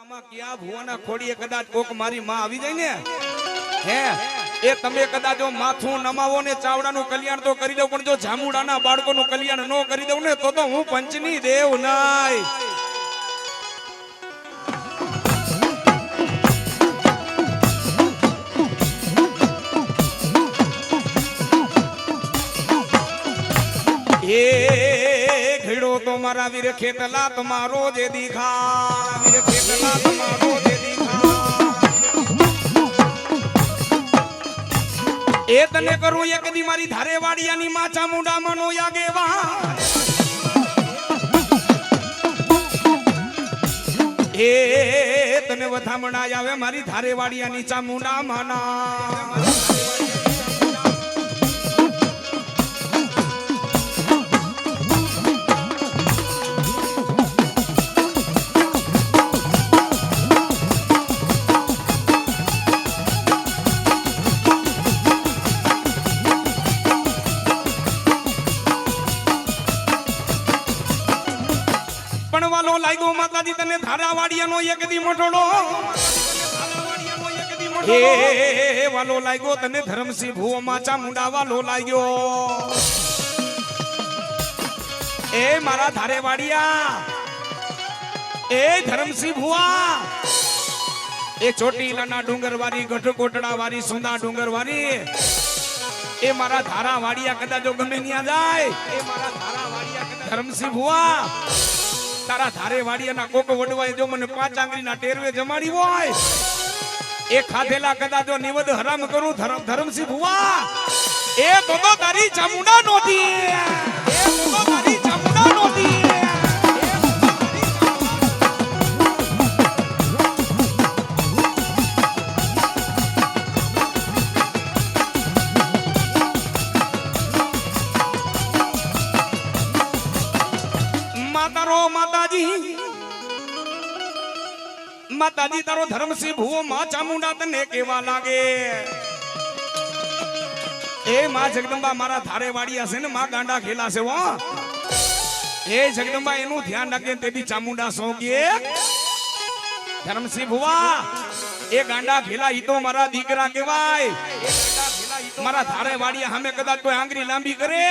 આમાં ક્યાં ભુવાના ખોડીએ કદાચ કોક મારી માં આવી જાય ને હે એ તમે કદાચ માથું નમાવો ને ચાવડાનું કલ્યાણ તો કરી દઉં પણ જો જામુડાના બાળકોનું કલ્યાણ ન કરી દઉં ને તો હું પંચની દેવ નાય. એ ઘડો તો મારા વીર ખેતલા તમારો જે દીખા વીર ખેતલા તમારો જે દીખા એ તને કરું એક દી મારી ધારે વાડિયાની માં ચામુંડા મનો યાગેવા એ તને વધામણા આવે મારી ધારે વાડિયાની ચામુંડા માના. લાગ્યો માતાજી તને ધારાવાડિયાનો એક દી મોટોડો એ વાલો લાગ્યો તને ધરમસિંહ ભુવો માં ચામુંડા વાલો લાગ્યો. એ મારા ધારેવાડિયા એ ધરમસિંહ ભુવા એ ચોટીલાના ડુંગરવાળી ગઢકોટડાવાળી સુંદા ડુંગરવાળી એ મારા ધારાવાડિયા કદાચ જો ગમે ત્યાં જાય એ મારા ધારાવાડિયા ધરમસિંહ ભુવા તારા ધારે વાડિયાના કોકો વડવાય જો મને 5 આંગળીના ટેરવે જમાડી હોય એ ખાધેલા કદાચ જો નિવદ હરામ કરું ધરમસિંહ ભુવા એ તો તારી ચામુંડા નોતી એ તો તારી ચામુંડા નોતી. માતાજી તારો ધરમસિંહ ભુવો માં ચામુંડા તને કેવા લાગે એ માં જગદંબા મારા ધારે વાડિયા છે ને માં ગાંડા ખેલા છે હો એ જગદંબા એનું ધ્યાન રાખે તેથી ચામુંડા સોંગીએ ધરમસિંહ ભુવા એ ગાંડા ખેલા ઈ તો મારા દીકરા કહેવાય મારા ધારે વાડિયા સામે કદાચ કોઈ આંગળી લાંબી કરે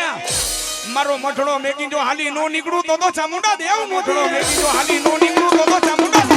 મારો મઠડો મેકી જો હાલી નો નીકળું તો ચામુંડા દેવ મઠડો મેકી જો હાલી નો નીકળું તો ચામુંડા દેવ.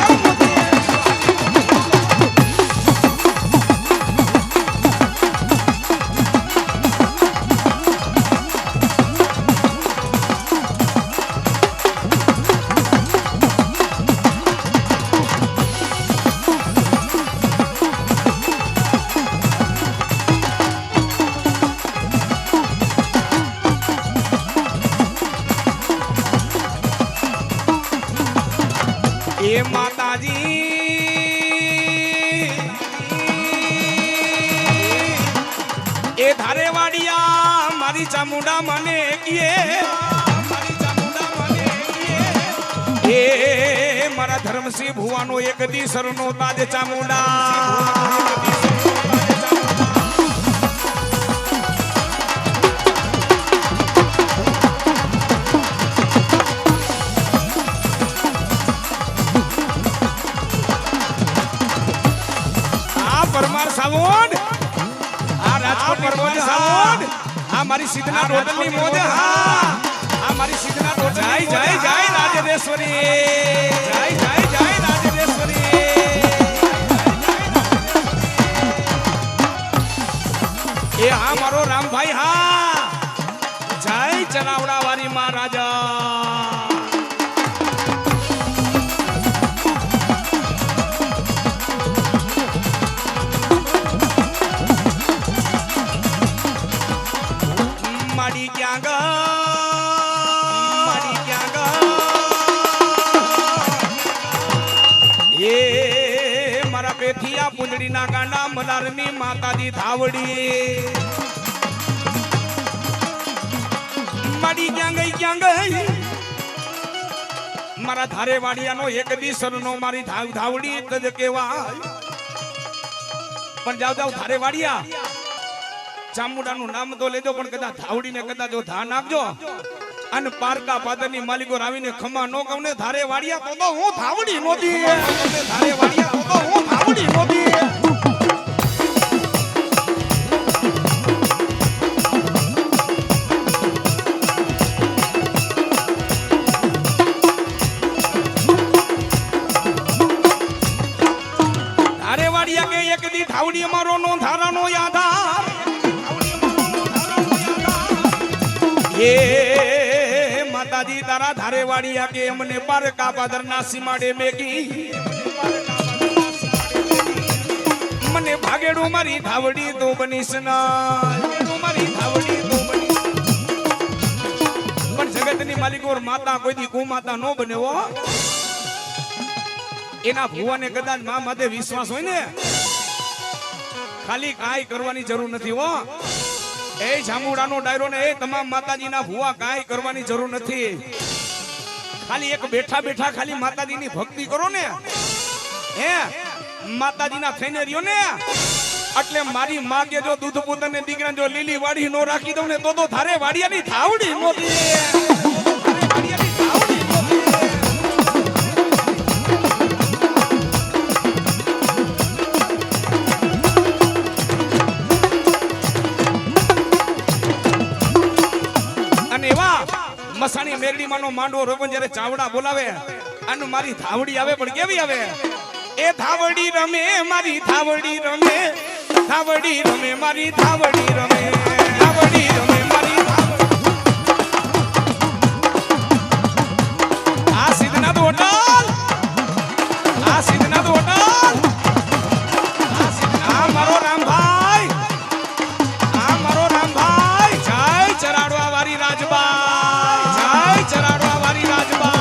એ માતાજી એ ધારે વાડિયા મારી ચામુંડા મને કીએ મારી ચામુંડા મને કીએ એ મારા ધરમસિંહ ભુવાનો એક દી સરનો તાજ ચામુંડા. સાવોડ આ રાજકોટ પરમોજ સાવોડ આ મારી સિદ્ધના ટોટલની મોજ હા આ મારી સિદ્ધના ટોટલ જય જય જય રાજેશ્વરી જય જય જય રાજેશ્વરી એ હા મારો રામભાઈ હા જય ચલાવડા વાળી મહારાજા. એ મારા પેથિયા પુંજડીના ગાંડા મલારની માતાજી ધાવડી માડી ક્યાં ગઈ મારા ધારે વાડિયાનો એક દી સરનો મારી ધાવડી તજ કેવા પણ જાવ ધારે વાડિયા ચામુંડાનું નામ તો લેજો પણ કદાચ ધાવડીને કદાચ જો ધા નાખજો અને પારકા પાદરની માલિકો આવીને ખમા નો કહું ને ધારે વાડિયા તો હું ધાવડી નોતી ધારે ધાવડી અમારો નો ધારાનો આધાર હે માતાજી તારા ધારે વાડિયા કે અમને પાર કાપાદરના સીમાડે મેકી મને ભાગેડું મારી ધાવડી તો બનીશ ના મારી ધાવડી તો બની પણ જગતની માલિકોર માતા કોઈ દી કુ માતા નો બને હો એના ભુવાને કદાચ મા માથે વિશ્વાસ હોય ને ખાલી કાઈ કરવાની જરૂર નથી હો એ જામુડાનો ડાયરો ને એ તમામ માતાજીના ભુવા કાઈ કરવાની જરૂર નથી ખાલી એક બેઠા બેઠા ખાલી માતાજીની ભક્તિ કરો ને હે માતાજીના થઈને રહ્યો ને એટલે મારી માં કે જો દૂધ પૂતને દીકરા જો લીલી વાડી નો રાખી દઉં ને તો ધારે વાડિયાની ધાવડી નોતી વાડિયાની ધાવડી નોતી અને એવા મસાણી મેરડીમાંનો માંડવો રોગન જ્યારે ચાવડા બોલાવે અને મારી ધાવડી આવે પણ કેવી આવે એ ધાવડી રમે મારી ધાવડી રમે ધાવડી રમે મારી ધાવડી રમે ધાવડી રમે મારી આ સિદ્ધનાથ હોટલ આ સિદ્ધનાથ હોટલ આ મારો રામભાઈ આ મારો રામભાઈ જય ચરાડવા વારી રાજબા જય ચરાડવા વારી રાજબા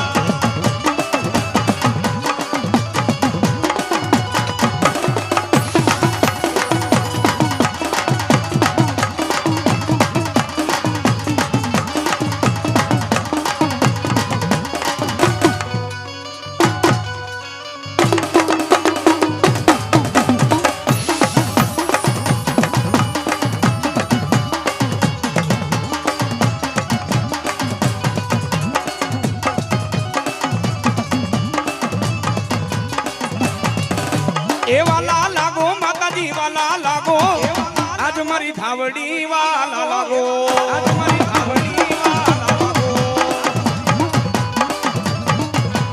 વાલા લાગો માતાજી વાલા લાગો આજ મારી ધાવડી વાલા લાગો આજ મારી ધાવડી વાલા લાગો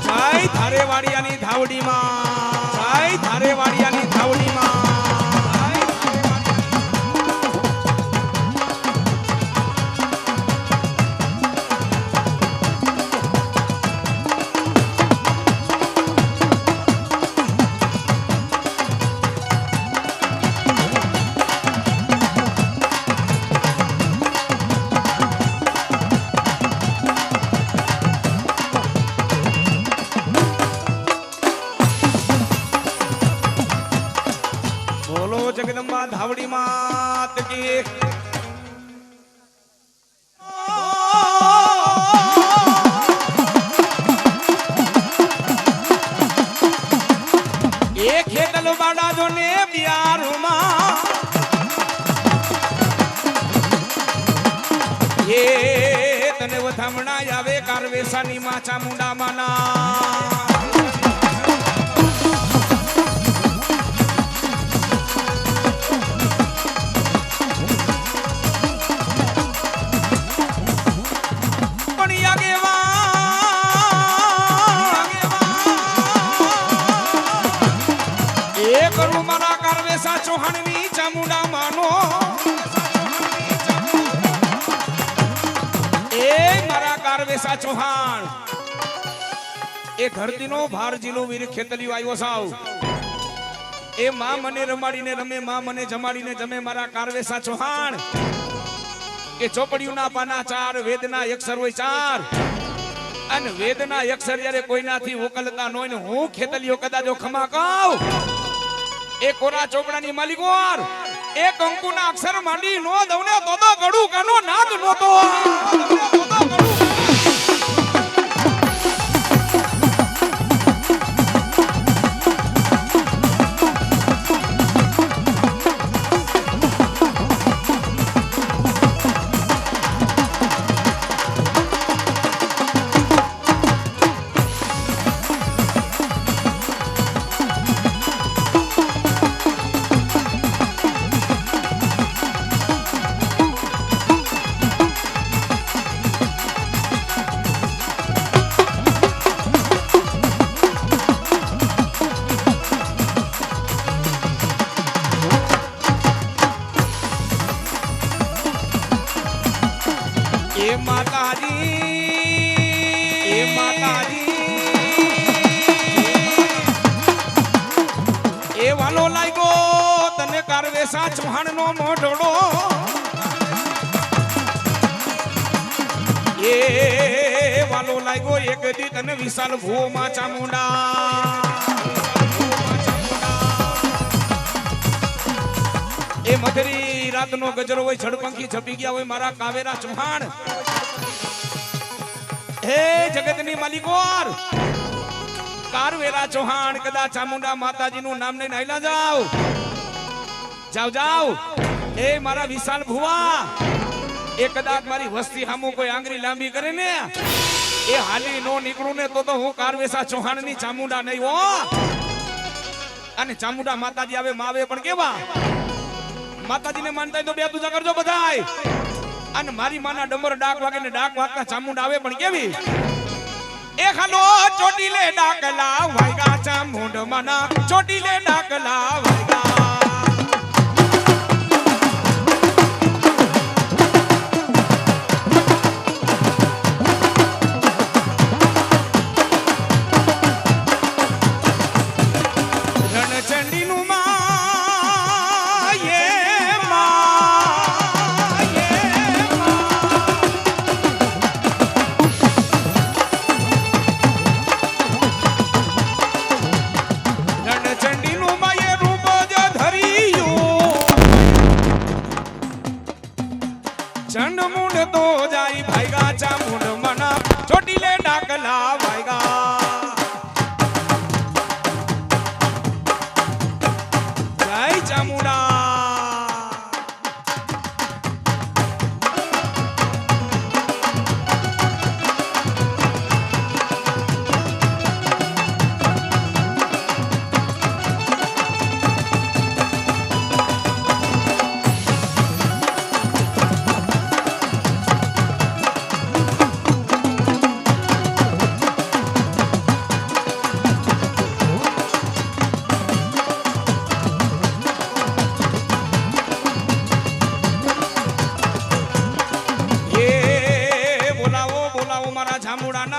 જય ધારે વાડિયાની ધાવડી માં જય ધારે વાડિયાની ધાવડી માં જગદંબા ધાવડી માત કી એક ખેતલ બાડા જો ને બિયારમાં એ તને વધામણા આવે કારવેસાની માં ચામુંડા માના ચૌહાણની ચામુંડા માનો એ મારા કારવેસા ચૌહાણ એ ધરતીનો ભાર જીલો વીર ખેતલિયો આવ્યો સાવ એ માં મને રમાડીને રમે માં મને જમાડીને જમે મારા કારવેસા ચૌહાણ એ ચોપડીઓના પાના 4 વેદના અક્ષર હોય 4 અને વેદના અક્ષર જ્યારે કોઈનાથી ઉકલતા ન હોય ને હું ખેતલિયો કદાચ ખમા કહું એ કોરા ચોપડાની માલિકોર એક અંકુના અક્ષર માંડી નો દવને તો ગડું કાનો નાદ નોતો એ વાલો લાગ્યો તને કારવેસા ચૌહાણ નો મોઢડો એ વાલો લાગ્યો એક દી તને વિશાલ ભૂમાં ચામુંડા એ મધરી રાતનો ગજરો હોય ઝડપંખી છપી ગયા હોય મારા કાવેરા ચૌહાણ હે જગતની માલિકોર કારવેરા ચૌહાણ કદાચ ચામુંડા માતાજીનું નામ લઈને આયલા જાવ જાવ જાવ એ મારા વિશાલ ભુવા એ કદાચ મારી વસ્તી સામું કોઈ આંગળી લાંબી કરે ને એ હાલી નો નીકળું ને તો હું કારવેસા ચૌહાણ ની ચામુંડા નહીં હો અને ચામુંડા માતાજી આવે માવે પણ કેવા માતાજીને માનતા તો બે પૂજા કરજો બધાય અને મારી માના ડમર ડાક વાગે ને ડાક વાગતા ચામુંડા આવે પણ કેવી એ ખાલો ચોટીલે ડાકલા વાયગા ચામુંડ મના ચોટીલે ડાકલા વાયગા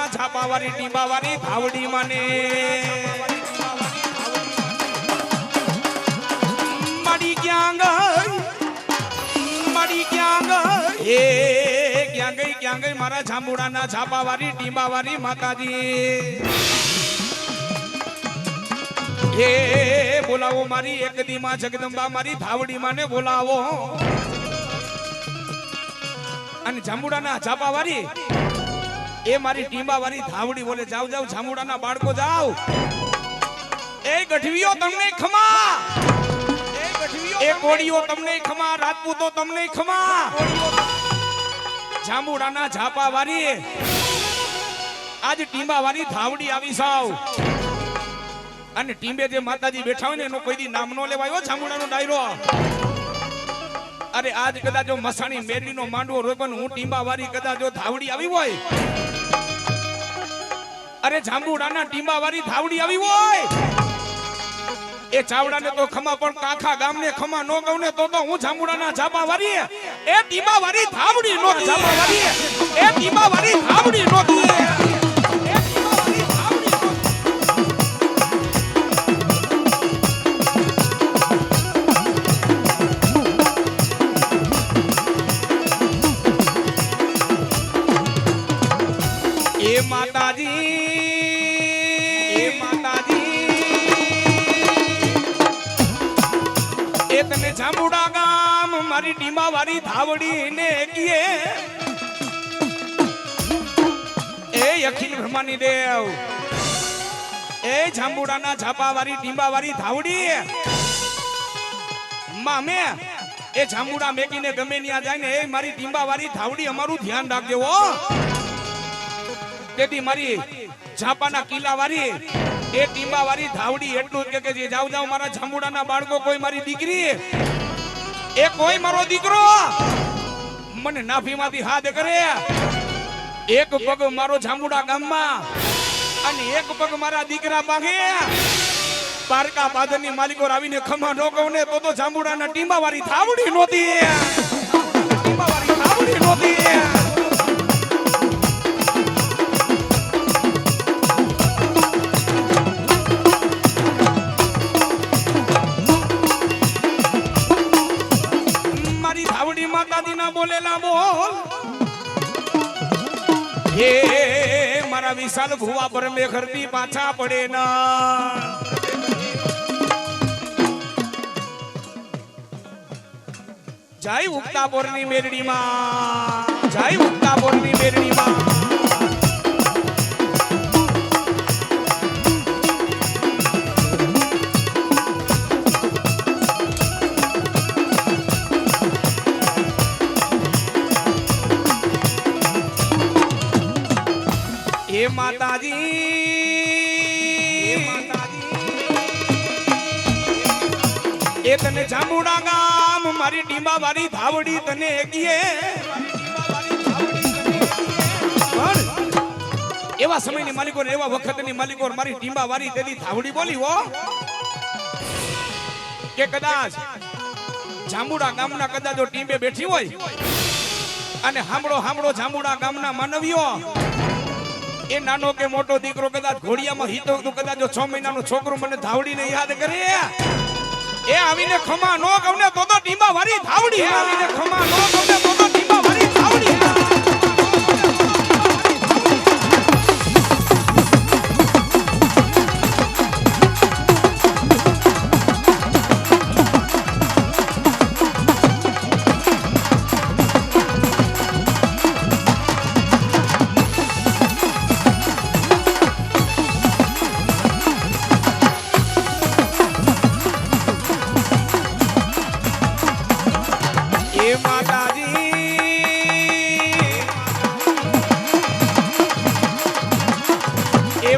છાપાવાળી ટીંબાવાળી ભાવડી માને માડી ક્યાં ગઈ એ ક્યાં ગઈ મારા જાંબુડાના છાપાવાળી ટીંબાવાળી માતાજી એ બોલાવો મારી એક દી માં જગદંબા મારી ભાવડી માને બોલાવો અને જાંબુડાના છાપાવાળી એ મારી ટીંબાવાળી ધાવડી બોલે જાવ જાવ જામુડાના બાળકો જાવ એ ગઢવીઓ તમને ખમા એ કોડીઓ તમને ખમા રાજપૂતો તમને ખમા જામુડાના ઝાપાવાળી આજ ટીંબાવાળી ધાવડી આવી સાવ અને ટીંબે જે માતાજી બેઠા હોય ને એનો કોઈ દી નામ નો લેવાયો જામુડાનો ડાયરો અરે આજ કદાચ જો મસાણી મેરડીનો માંડવો રોપન હું ટીંબાવાળી કદાચ જો ધાવડી આવી હોય અરે જાંબુડાના ટીંબાવાળી ધાવડી આવી હોય એ ચાવડાને તો ખમા પણ કાખા ગામને ખમા નો કહું ને તો હું જાંબુડાના ઝાપાવાળી એ ટીંબાવાળી ધાવડી નો ઝાપાવાળી એ ટીંબાવાળી ધાવડી નો તને જાંબુડા ગામ મારી ટીંબાવાળી ધાવડી ને કીએ એ અખિલ બ્રહ્માની દેવ એ જાંબુડાના ઝાપાવાળી ટીંબાવાળી ધાવડી મામે એ જાંબુડા મેકીને ગમે ત્યાં જાય ને એ મારી ટીંબાવાળી ધાવડી અમારું ધ્યાન રાખજો હો તેથી મારી ઝાપાના કિલ્લાવાળી એ ટીંબાવાળી ધાવડી એટલું જ કે જે જાવ જાવ મારા જાંબુડાના બાળકો કોઈ મારી દીકરી એ કોઈ મારો દીકરો મને નાભીમાંથી હાથ કરે એક પગ મારો જાંબુડા ગામમાં અને એક પગ મારા દીકરા પાસે પારકા પાદરની માલિકો આવીને ખમા નો કહું ને તો જાંબુડાના ટીંબાવાળી ધાવડી નહોતી ટીંબાવાળી ધાવડી નહોતી બોલેલા બોલ હે મારા વિશાલ ભુવા પર મે ખરતી પાછા પડે ના જય ઉક્તાપોરની મેરડીમાં જય ઉક્તાપોરની મેરડીમાં એ માતાજી એ તને જાંબુડા ગામ મારી ટીંબા વાળી ધાવડી તને એકીએ એવા સમયની માલિકો ને એવા વખતની માલિકો મારી ટીંબા વાળી તેની ધાવડી બોલી હો કે કદાચ જાંબુડા ગામના કદાચ જો ટીંબે બેઠી હોય અને હાંભળો જાંબુડા ગામના માનવીઓ એ નાનો કે મોટો દીકરો કદાચ ઘોડિયામાં હીતો તો કદાચ જો 6 મહિનાનો છોકરો મને ધાવડીને યાદ કરે એ આવીને ખમા નો ગવને તો ટીંબા વાળી ધાવડી આવીને ખમા નો ગવને તો ટીંબા વાળી ધાવડી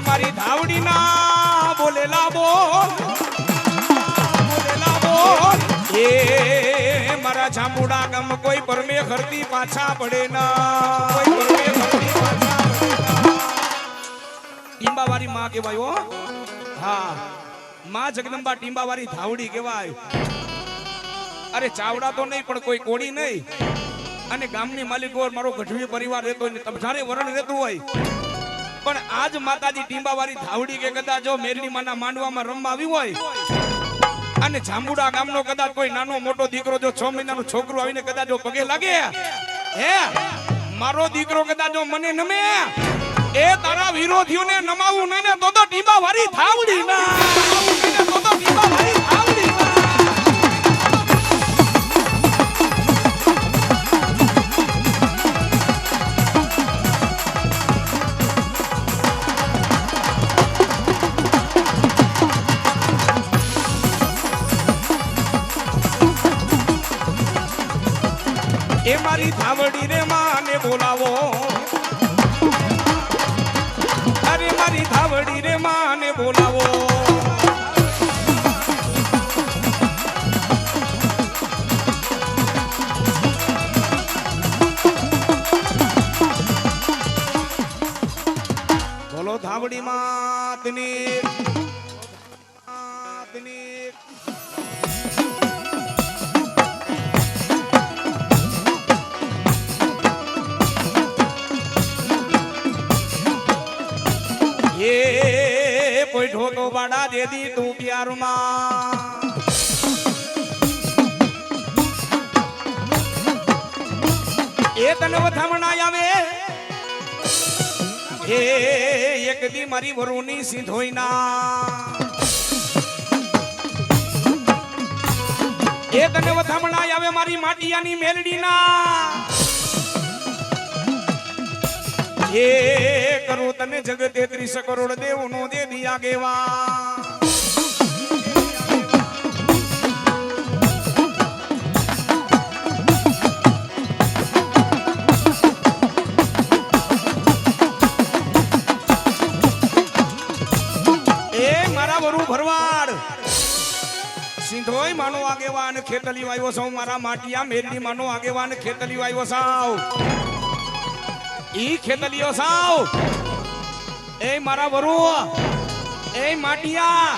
મારી ધાવડી ના બોલેલા બોલ એ મારા જાંબુડા ગામ કોઈ પરમે ખરતી પાછા પડે ના કોઈ પરમે ખરતી પાછા ટીંબાવાળી માં કહેવાય હો હા માં જગદંબા ટીંબાવાળી ધાવડી કહેવાય અરે ચાવડા તો નહીં પણ કોઈ કોડી નહીં અને ગામની માલિકો મારો ગઢવી પરિવાર રહેતો હોય તબજારે વરણ રહેતું હોય પણ આજ માતાજી ટીંબાવાળી ધાવડી કે કદાચ જો મેરડી માના માંડવામાં રમવા આવી હોય અને જાંબુડા ગામનો કદાચ કોઈ નાનો મોટો દીકરો જો 6 મહિનાનો છોકરો આવીને કદાચ જો પગે લાગે હે મારો દીકરો કદાચ જો મને નમે એ તારા વિરોધીઓને નમાવું નહીં ને તો ટીંબાવાળી ધાવડી ના તો ટીંબાવાળી ધાવડી એ મારી ધાવડી રે માને બોલાવો અરે મારી ધાવડી રે માને બોલાવો બોલો ધાવડી માતની ये कोई ढोलो बड़ा दे दी तू प्यार मां ए तन वथमणा आवे ए एक दी मारी वरुनी सिंधोई ना ए तन वथमणा आवे मारी माटियानी मेलडी ना ये करो तने जगत 33 करोड़ देव नो दे दिया गेवा ए मारा वरु भरवाड़ सिंधोई मानो आगेवान खेतली वायो सौ मारा माटिया मेरडी मानो आगेवान खेतली वायो साव ઈ ખેતલીઓ સાવ એ મારા વરુ એ માટિયા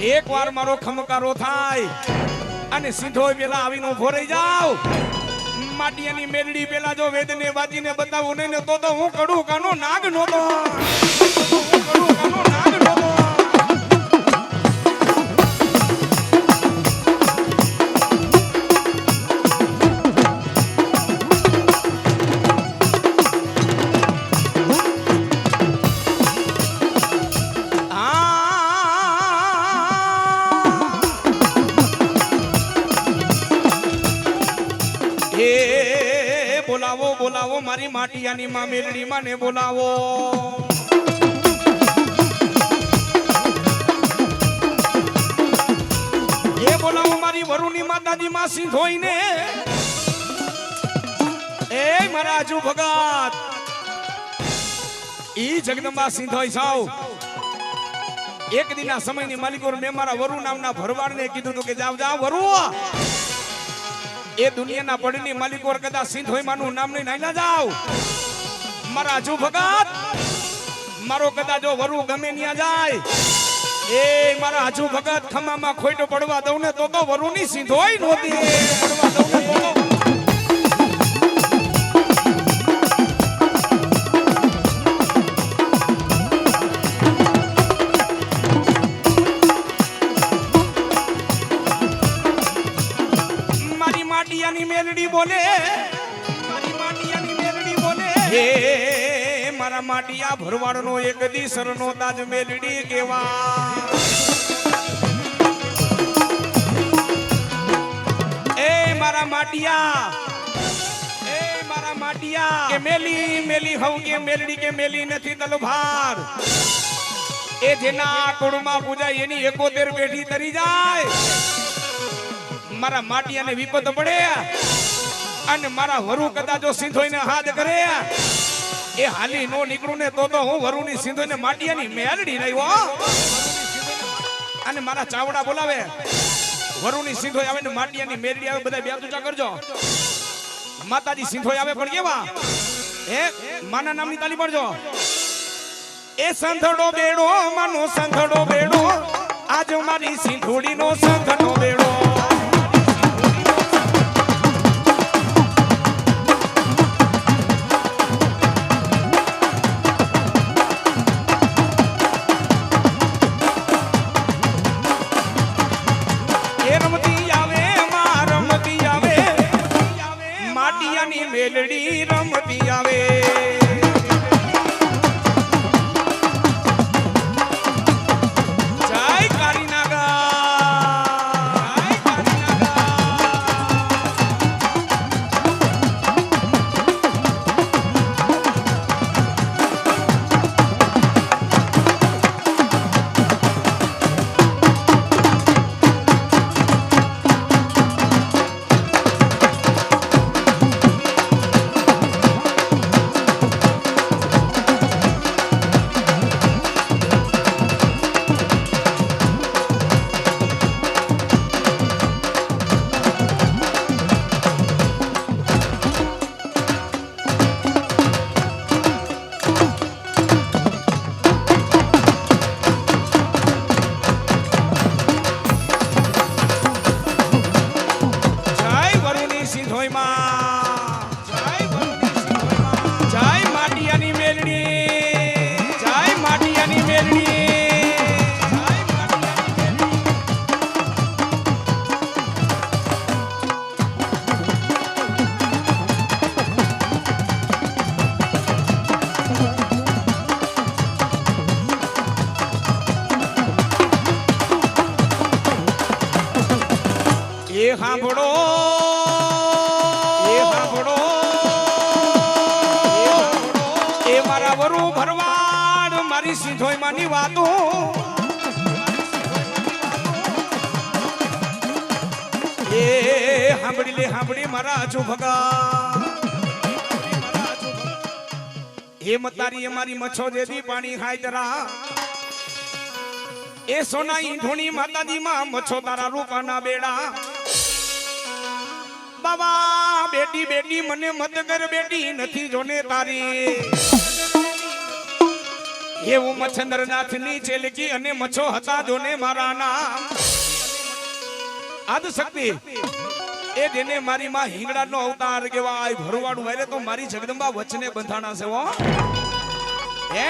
એકવાર મારો ખમકારો થાય અને સીધો પેલા આવીને ઉભો રહી જાવ માટિયાની મેલડી પેલા જો વેદને વાજીને બતાવું ને તો હું કડું કાનો નાગ નોતો હું કડું કાનો નાગ નોતો મારી માટિયાની માં મેલડી માને બોલાવો. એ બોલાવો મારી વરુની માતાજી માં સિંધોઈને. એ મારા આજુ ભગત ઈ જગદંબા સિંધોઈ સાવ એક દિના સમયની માલિકો મેં મારા વરુ નામના ભરવાડને કીધું હતું કે જાવ જાવ વરુ એ દુનિયાના પડની માલિકો કદાચ સિંધોઈ માનું નામ લઈને ના જાવ. મારા આજુ ભગત મારો કદાચ જો વરુ ગમે ન્યા જાય એ મારા આજુ ભગત ખમામાં ખોટો પડવા દઉં ને તો વરુની સિંધોઈ નહોતી પડવા દઉં ને તો મેલડી બોલે મારી માટિયાની મેલડી બોલે હે મારા માટિયા ભરવાડનો એક દી સરનો તાજ મેલડી કેવા. એ મારા માટિયા કે મેલી મેલી હવ કે મેલડી કે મેલી નથી તલભાર. એ જેના કુળમાં પૂજાય એની 71 પેઢી તરી જાય. મારા માટિયાને વિપત પડે અને મારા વરુ કદાચ જો સિંધોઈને હાથ કરે એ હાલી નો નીકળું ને તો હું વરુની સિંધોઈને માટિયાની મેલડી રહ્યો. અને મારા ચાવડા બોલાવે વરુની સિંધોઈ આવે ને માટિયાની મેલડી આવે બધા વ્યાતુચા કરજો. માતાજી સિંધોઈ આવે પણ કેવા હે માના નામની તાલી પડજો. એ સંધડો બેડો માનો સંધડો બેડો આજ મારી સિંધોડીનો સંધડો બેડો. મેલડી રમતી આવે જય કારીનાગા જય કારીનાગા. સાંભળો એ મારા વરુ ભરવાડ મારી સિંધોઈ માની વાતો એ સાંભળી મારા આજુ ભગા એ મતારી અમારી મચ્છો જેથી પાણી ખાય જરા એ સોના ઈંઢોણી માતાજી માં મચ્છો તારા રૂપાના બેડા. બાબા બેટી બેટી મને મત કર બેટી નથી જોને તારી એવું મચ્છંદરનાથ ની ચેલકી અને મચ્છો હતા જોને મારા નામ આદ શક્તિ એ જેને મારી માં હિંગડા નો અવતાર કેવાય ભરવાડું વારે તો મારી જગદંબા વચને બંધાણા છે હો હે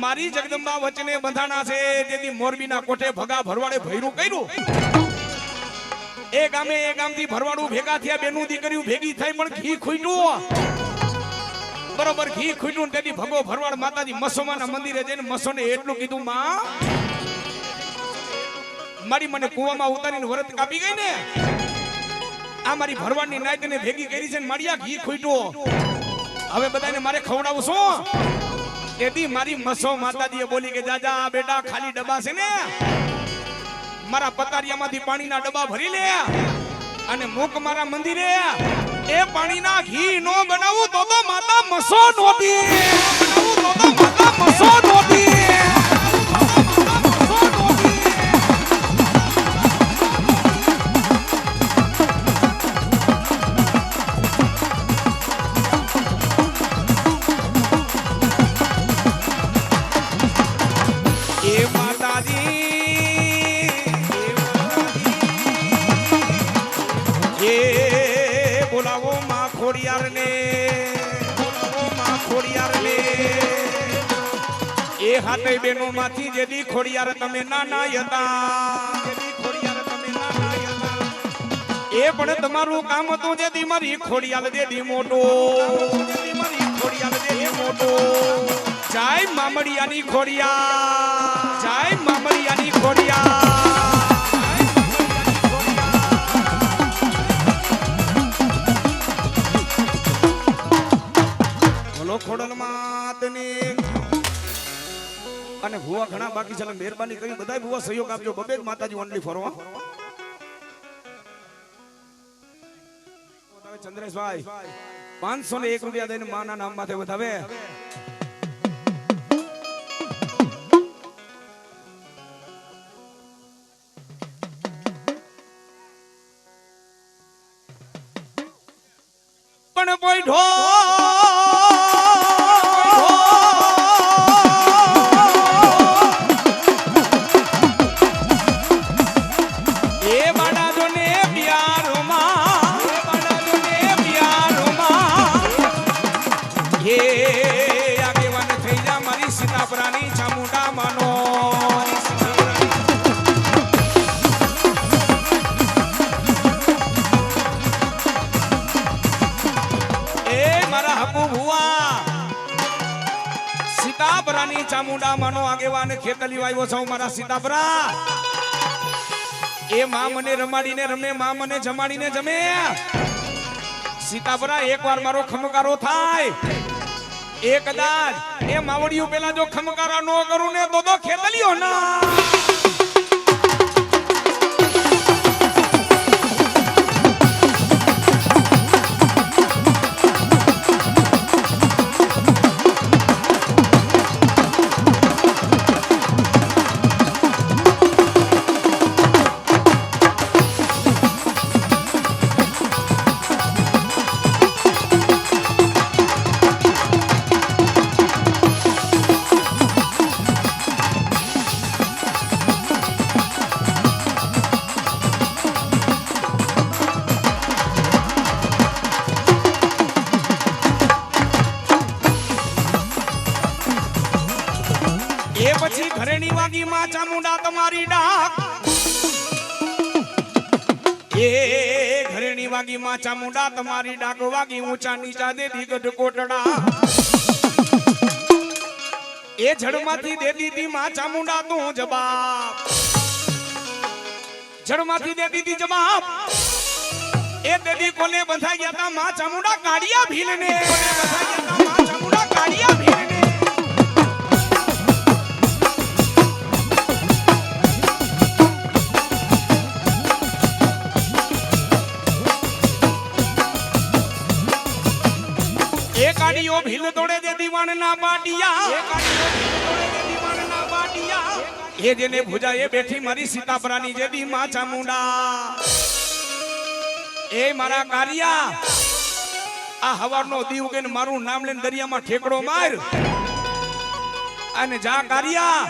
મારી જગદંબા વચને બંધાણા છે. તેથી મોરબીના કોઠે ભગા ભરવાડે ભૈરું કર્યું એ ગામથી ભરવાડું ભેગા થયા બેનું દીકરીઓ ભેગી થઈ પણ ઘી ખૂટ્યું બરોબર ઘી ખૂટ્યું તેથી ભગો ભરવાડ માતાજી મસોમાના મંદિરે જઈને મસોને એટલું કીધું માં મારી મને કુવામાં ઉતારીને વરત કાપી ગઈ ને આ મારી ભરવાડની નાયકને ભેગી કરી છે ને માળિયા ઘી ખૂટ્યું હવે બધાને મારે ખવડાવું છું એથી મારી મસો માતાજીએ બોલી કે જાજા બેટા ખાલી ડબ્બા છે ને મારા પતારિયામાંથી પાણીના ડબ્બા ભરી લે અને મૂક મારા મંદિરે એ પાણીના ઘી નો બનાવું તો માતા મસો નોતી બનાવું તો માતા મસો નોતી હાથે બેનો માંથી જેદી ખોડિયાર તમે નાના હતા જેદી ખોડિયાર તમે નાના હતા એ પણ તમારું કામ હતું જેદી મારી ખોડિયાર દેદી મોટો જેદી મારી ખોડિયાર દેદી મોટો જય મામડિયાની ખોડિયાર જય મામડિયાની ખોડિયાર બોલો ખોડલ માતની અને ભુવા ઘણા બાકી છે મહેરબાની કરી બધાય ભુવા સહયોગ આપજો બબે માતાજી ઓનલી ફરવા ચંદ્રેશભાઈ 501 રૂપિયા દઈને માના નામ માથે વધાવે પણ પોઈઢો ચામુંડા માનો આગેવાન ખેતલી વાવ્યો છો મારા સીતાપરા એ માં મને રમાડીને રમે માં મને જમાડીને જમે સીતાપરા એકવાર મારો ખમકારો થાય એ કદાચ એ માવડિયું પેલા જો ખમકારા નો કરું ને તો ખેતલીઓ ના ચામુંડા તમારી ડાક એ ઘરેણી વાગી માં ચામુંડા તમારી ડાક વાગી ઊંચા નીચા દેદી ગઢ કોટડા એ જડમાંથી દેદી દી માં ચામુંડા તું જવાબ જડમાંથી દેદી દી જવાબ એ દેદી કોને બંધાઈ ગયા તા માં ચામુંડા કાડિયા ભીલને કોને બંધાઈ ગયા તા માં ચામુંડા કાડિયા ભીલને કાડીઓ ભીલ તોડે દે દીવાન ના બાટિયા એ કાડીઓ ભીલ તોડે દે દીવાન ના બાટિયા એ જેને ભુજાએ બેઠી મારી સીતાપરાની જેદી માં ચામુંડા એ મારા કારિયા આ હવારનો દી ઉગેને મારું નામ લઈને દરિયામાં ઠેકડો માર અને જા કારિયા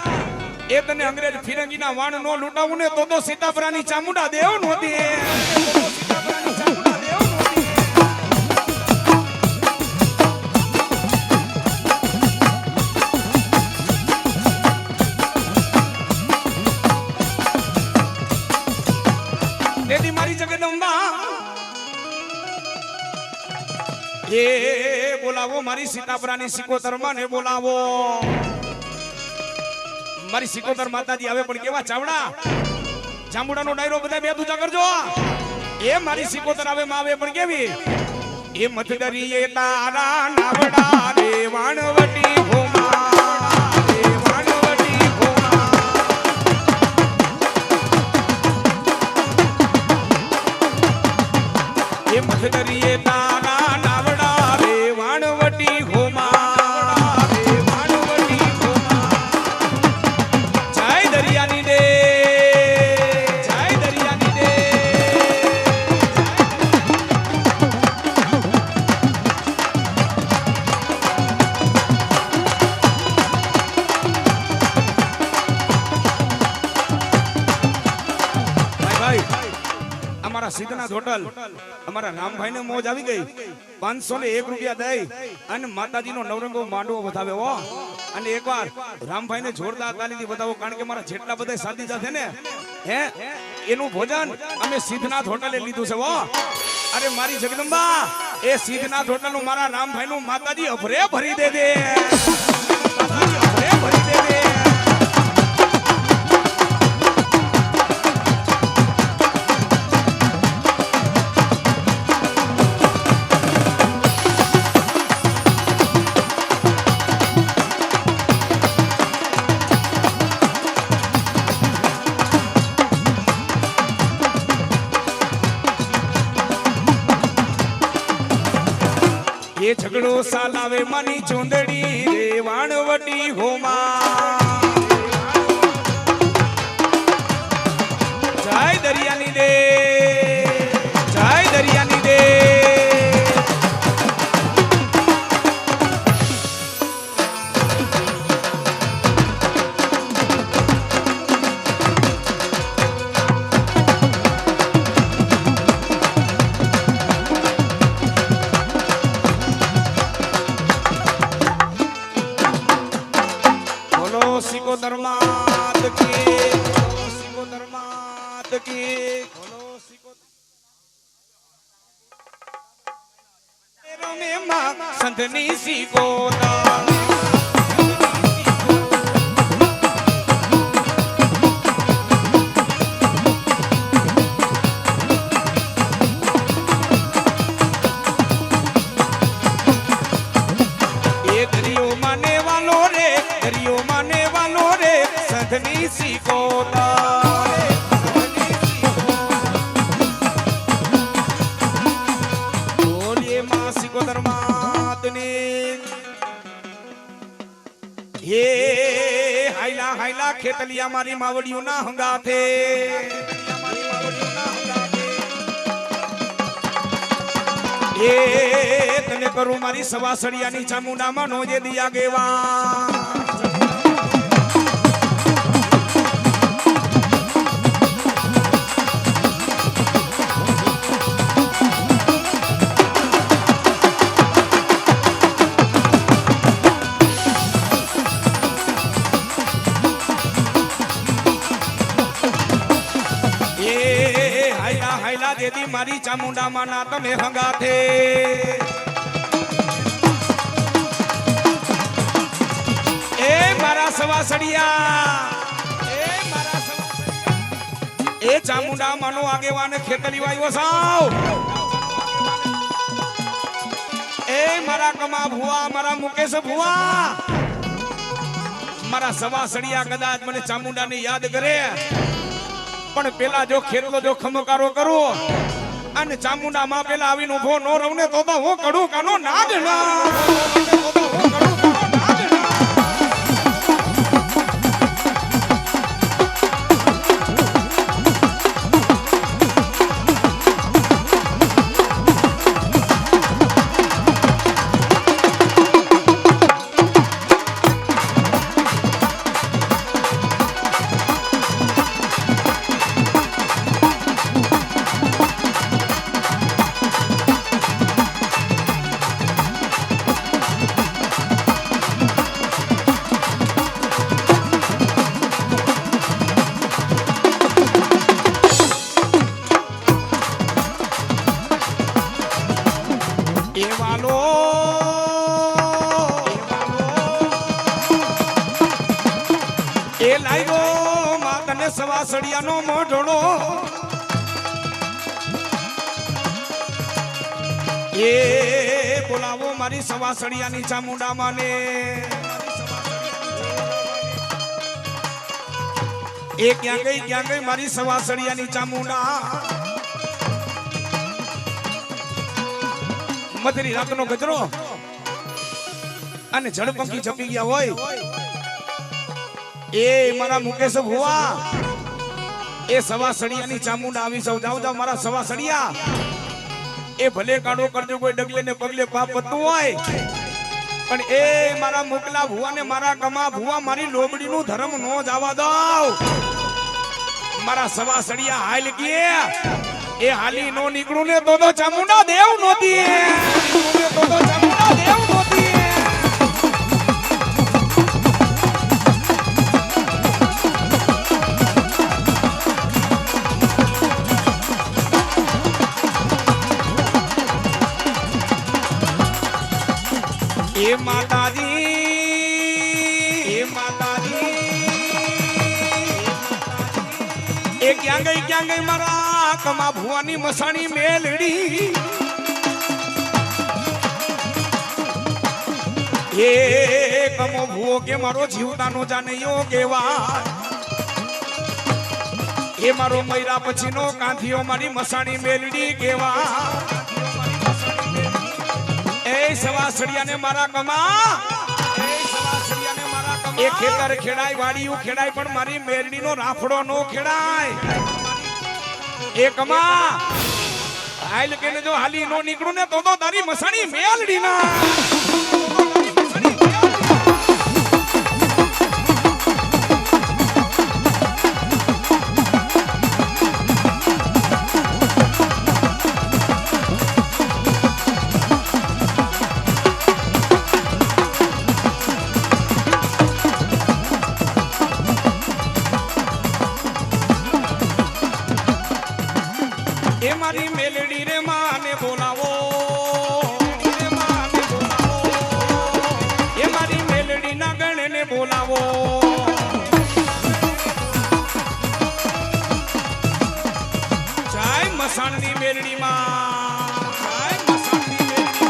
એ તને અંગ્રેજ ફિરંગીના વાણ નો લૂટાવું ને તો સીતાપરાની ચામુંડા દેવ નહોતી એ બોલાવો મારી સીતાપરાની સિકોતર માને બોલાવો મારી સિકોતર માતાજી આવે પણ કેવા ચાવડા જાંબુડાનો ડાયરો બધા બે દૂજા કરજો એ મારી સિકોતર આવે માં આવે પણ કેવી એ મથદરીએ તારા નાવડા રે વાણવટી હોમા રે વાણવટી હોમા એ મથદરીએ તારા નાવડા રે વાણવટી હોમા રે વાણવટી હોમા જય દરિયાની દે જય દરિયાની દે સિદ્ધનાથ હોટલ અમારા રામભાઈ ને મોજ આવી ગઈ 501 રૂપિયા દઈ અને માતાજીનો નવરંગો માંડવો વધાવ્યો અને એકવાર રામભાઈ ને જોરદાર તાલીથી વધાવો કારણ કે મારા જેટલા બધા સાથી સાથે ને હે એનું ભોજન અમે સિદ્ધનાથ હોટલે લીધું છે અરે મારી જગદંબા એ સિદ્ધનાથ હોટલ નું મારા રામભાઈ નું માતાજી અભરે ભરી દે દે અભરે ભરી દે દે ये झगड़ो सालावे मनी चुंदड़ी रे वाणवटी होमा जय दरियानी दे जय दरियानी दे सिकोदर मात की में मां संतनी सिकोदर संतनी सिकोदर बोलिए मां सिकोदर मातने ये हाइला हाइला खेतलिया मारी मावड़ियों ना हंगा थे ये तने करू मारी सवासड़िया नी चामुंडा मनो जे दिया गेवा देदी मारी चामुंडा माना तने हंगा थे ए मारा सवासड़िया ए चामुंडा मानो आगे वाने खेतली वाई साव ए मारा कमा भुआ मारा मुकेश भुआ मारा सवासड़िया कदाच मने चामुंडा ने याद करे पण पेला जो खेतलो जो खमकारो करो अने चामुंडा मां पेला आवीने उभो नो रवने तो હું કડું કાનો નાદ ના સવાસડિયા નો મોઢળો એ બોલાવો મારી સવાસડિયાની ચામુંડા માને એ ક્યાં ગઈ મારી સવાસડિયાની ચામુંડા મધરી રાતનો ગજરો અને જળપંખી છપી ગયા હોય એ મારા મુકેશ ભુવા એ સવાસડિયાની ચામુંડા આવી સૌ જાવ મારા સવાસડિયા એ ભલે કાઢો કરજો કોઈ ડગલે ને પગલે પાપ પતું હોય પણ એ મારા મુકલા ભુવા ને મારા કમા ભુવા મારી લોબડી નું ધર્મ નો જવા દો મારા સવાસડિયા હાલ ગયે એ હાલી નો નીકળું ને તો ચામુંડા દેવ નોતી તો ચામુંડા દેવ નોતી એ માતાજી એ ક્યાં ગઈ મારા કમા ભુવાની મસાણી મેલડી એ કમો ભુવો કે મારો જીવતાનો જાનૈયો કેવા એ મારો મૈરા પછીનો કાંઠિયો મારી મસાણી મેલડી કેવા એ સવાસડિયાને મારા કમા એ ખેતર ખેડાય વાડીયું ખેડાય પણ મારી મેરડીનો રાફડો નો ખેડાય એ કમા હાલ કે જો હાલી નો નીકળું ને તો તારી મસાણી મેલડી ના મારી મેલડી રે માને બોલાવો એ મારી મેલડી ના ગણને બોલાવો જાય મસાણની મેલડી માં જાય મસાણની મેલડી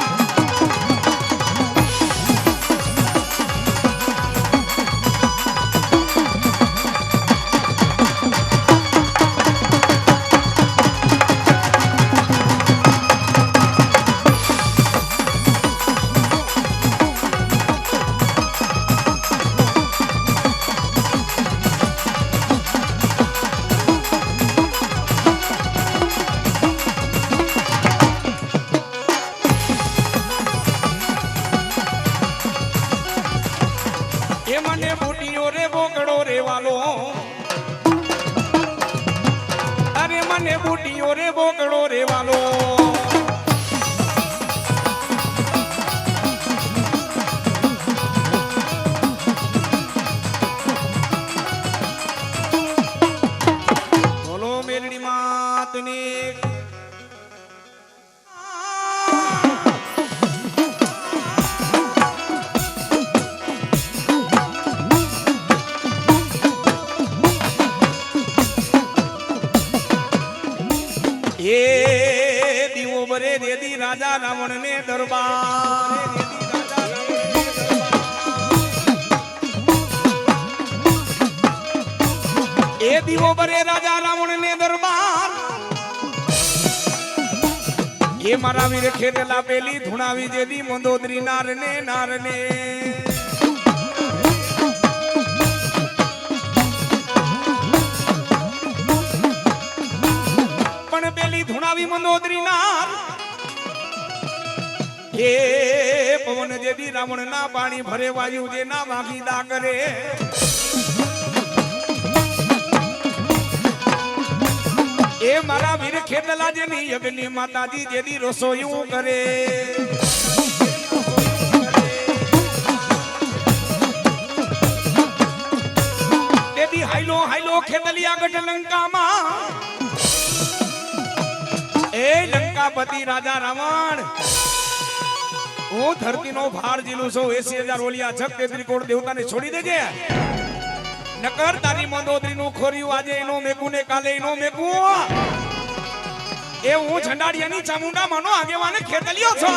એ મને બુટીઓ રે બોકડો રે વાલો અરે મને બુટીઓ રે બોકડો રે વાલો બોલો મેલડી માતની એ દીવો બરે દેદી રાજા રાવણ ને દરબાર એ દીવો બરે રાજા રાવણ ને દરબાર એ મારા વીર ખેતલા પેલી ધુણાવી જેદી મંદોદરી નારને નારને પેલી ધુણાવી મંદોદરી નાર એ પવન જેદી રાવણ ના પાણી ભરે વાયુ જે ના વાગીદા કરે એ મારા વીર ખેતલા જેની યજ્ઞ માતાજી જેદી રસોયું કરે તેદી હાઈલો હાઈલો ખેતલિયા ગઢ લંકામાં એ લંકાપતિ રાજા રાવણ હું ધરતીનો ભાર ઝીલું છું 80,000 ઓલિયા જગ તે ત્રિકોણ દેવતાને છોડી દેજે નકર તારી મંદોદરીનું ખોર્યું આજે એનો મેકું ને કાલે એનો મેકું એ હું ઝંડાડિયાની ચામુંડા માનો આગેવાને ખેતલ્યો છો.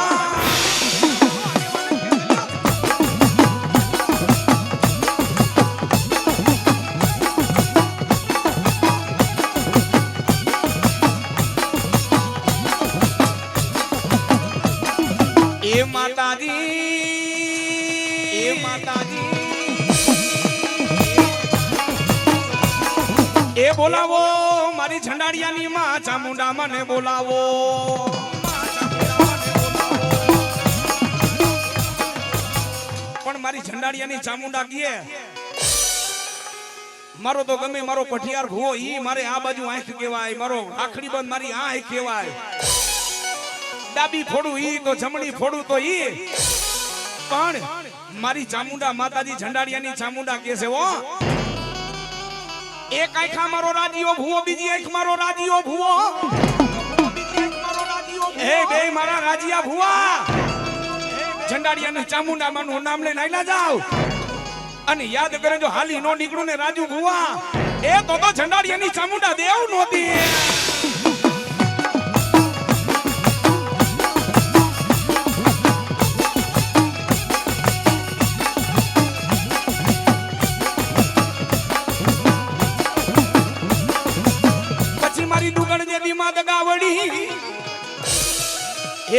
એ માતાજી એ બોલાવો મારી ઝંડાડિયાની માં ચામુંડા મને બોલાવો. પણ મારી ઝંડાડિયાની ચામુંડા કીએ મારો તો ગમે મારો પઠિયાર ભૂવો ઈ મારે આ બાજુ આંખ કહેવાય, મારો આખડી બંધ મારી આ આંખ કહેવાય. ડાબી ફોડું ઈ તો જમણી ફોડું તો ઈ. પણ મારી ચામુંડા માતાજી ઝંડાડિયાની ચામુંડા કે છે હો. એક આંખા મારો રાજીઓ ભૂવો, બીજી આંખ મારો રાજીઓ ભૂવો. એ બે મારા રાજીયા ભૂવા ઝંડાડિયાની ચામુંડા માનું નામ લઈને આઈલા જાવ અને યાદ કરે જો હાલી નો નીકળું ને રાજુ ભૂવા એ તો ઝંડાડિયાની ચામુંડા દેવ નહોતી.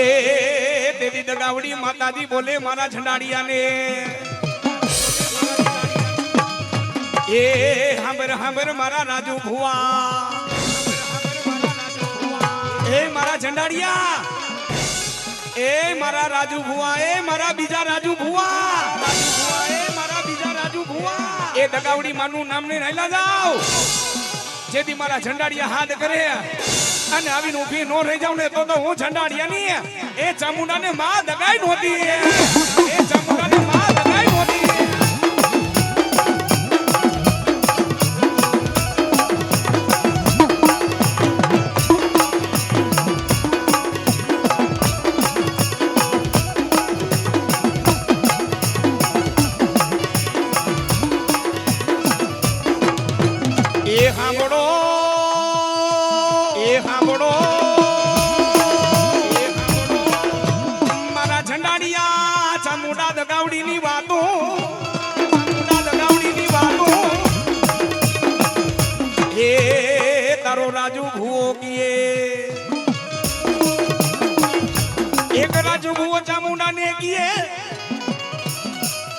એ દેવી દગાવડી માતાજી બોલે મારા ઝંડાડિયાને એ હાંભર મારા રાજુ ભુવા એ મારા ઝંડાડિયા એ મારા રાજુ ભુવા એ મારા બીજા રાજુ ભુવા એ મારા બીજા રાજુ ભુવા એ દગાવડી માનું નામ લઈને આઈલા જાવ જેથી મારા ઝંડાડિયા હાથ કરે અને આવીને ઊભી નો રહી જાવ ને તો હું ઝંડાડિયાની એ ચામુંડાને માં દગાઈ નહોતી. એ ચામુંડાને માં દગાઈ નહોતી. એ સાંભળો મારા ઝંડાડિયા ચામુંડા દગાવડીની વાતો એ તારો રાજુ ભૂવો કીએ એક રાજુ ભૂવો ચામુંડાને કીએ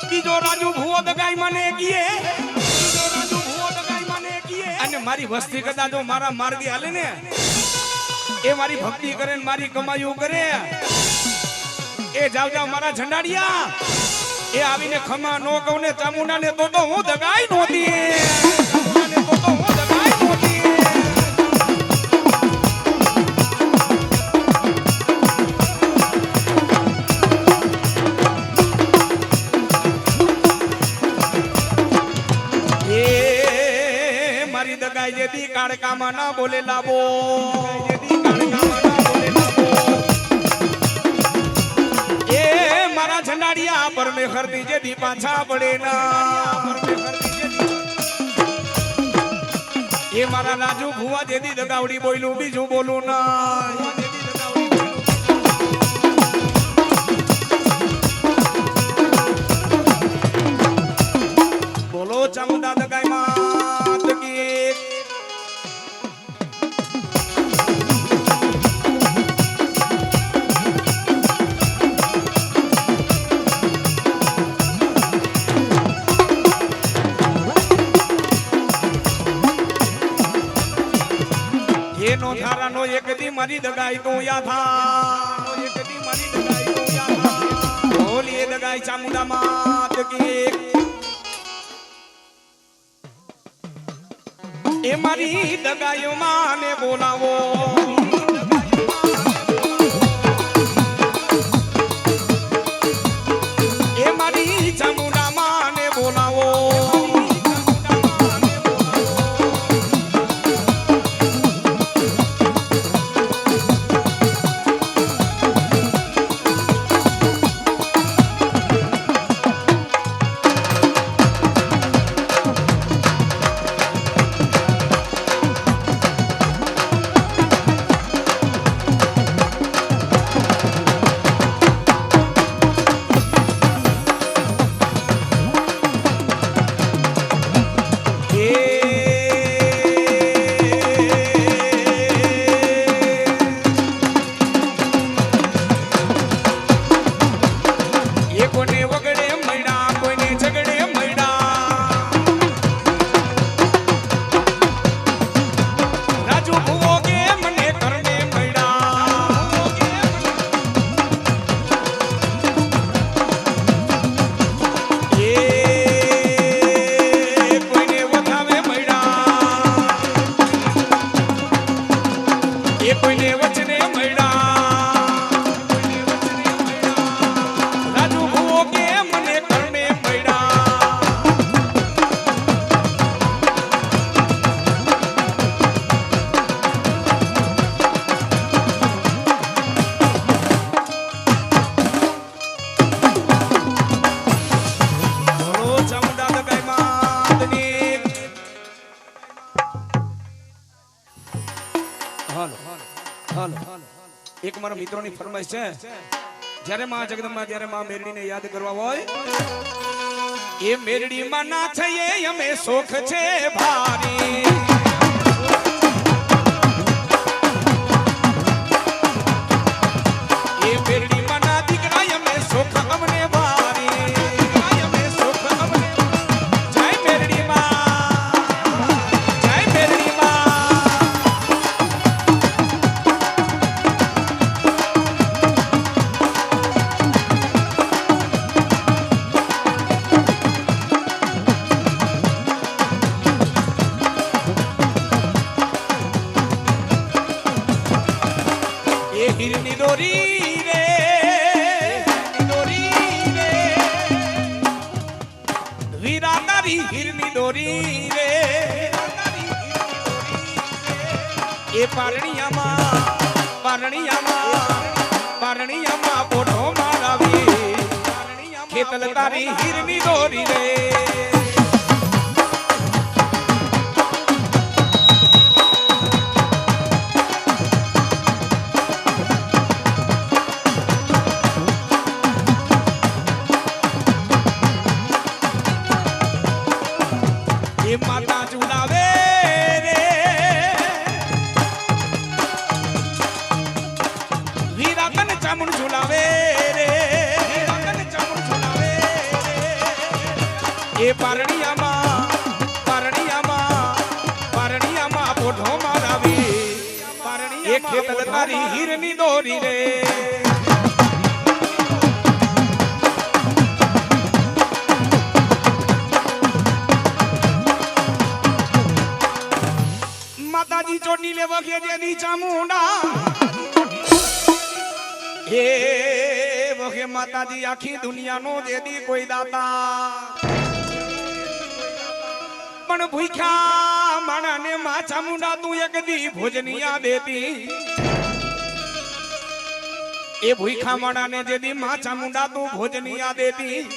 બીજો રાજુ ભૂવો દગાઈ મને કીએ અને મારી વસ્તી કદા જો મારા માર્ગે હાલે ને એ મારી ભક્તિ કરે ને મારી કમાયું કરે એ જાવ મારા ઝંડાડિયા એ આવીને ખમા નો કહું ને ચામુંડાને તો હું દગાઈ નહોતી. દગાઈ જેથી કાળકામાં ના બોલે લાવો એ મારા ઝંડાડિયા પર મે ખરતી જેથી પાછા પડે ના એ મારા રાજુ ભુવા જેથી દગાવડી બોલ્યું બીજું બોલું ના. બોલો ચામુંડા દગાઈ માં નો ધારાનો એક દી મારી દગાઈ તો યાથા બોલીએ દગાઈ ચામુંડા માત કી એ મારી દગાઈઓ માને બોલાવો એ મારી ચામુંડા માને બોલાવો એ કોઈને વચને મળ્યા રાજુ ભૂવો કે મને કરને મળ્યા બોલો ચામુંડા દગાઈ માતની એક મારા મિત્રોની ફરમાઈશ છે જ્યારે માં જગદંબા ત્યારે માં મેરડીને યાદ કરવા હોય એ મેરડી માં ના થઈએ અમે શોખ છે ભારી એ મેરડી માં ના દીકરા અમે શોખ અમને ભારી અમે શોખ અમને જય મેરડી માં જય મેરડી માં હિરની દોરી રે વીરા તારી હિરની દોરી રે એ પારણિયામાં પોઠો મારાવી ખેતલ તારી હિરની દોરી રે માતા ચુડાવે રે વીરાતન ચામુંડ ઝુલાવે રે વીરાતન ચામુંડ ઝુલાવે એ પારણિયામાં પોઠો મારાવી એ ખેતલ તારી હીરની દોરી રે માતાજી ચોટી લે વખે જેની ચામુંડા હે વખે માતાજી આખી દુનિયાનો જેદી કોઈ દાતા પણ ભૂખ્યા માણાને માં ચામુંડા તું એક દી ભોજનિયા દેતી એ ભૂખ્યા માણાને જેદી માં ચામુંડા તું ભોજનિયા દેતી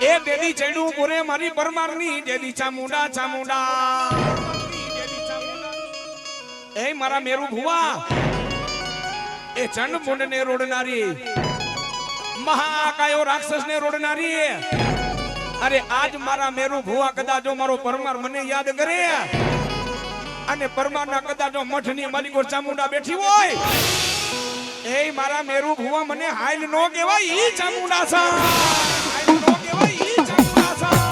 એ દેદી ચડ્યું પૂરે મારી પરમારની જેદી ચામુંડા એ મારા મેરુ ભુવા એ ચંડ મુંડ ને રોડનારી મહાકાયો રાક્ષસ ને રોડનારી અરે આજ મારા મેરુ ભુવા કદાચ મારો પરમાર મને યાદ કરે અને પરમાર ના કદાચ મઠ ની માલિકો ચામુંડા બેઠી હોય એ મારા મેરુ ભુવા મને હાઈલ નો કહેવાય ઈ ચામુંડા સા હાઈલ નો કહેવાય ઈ ચામુંડા સા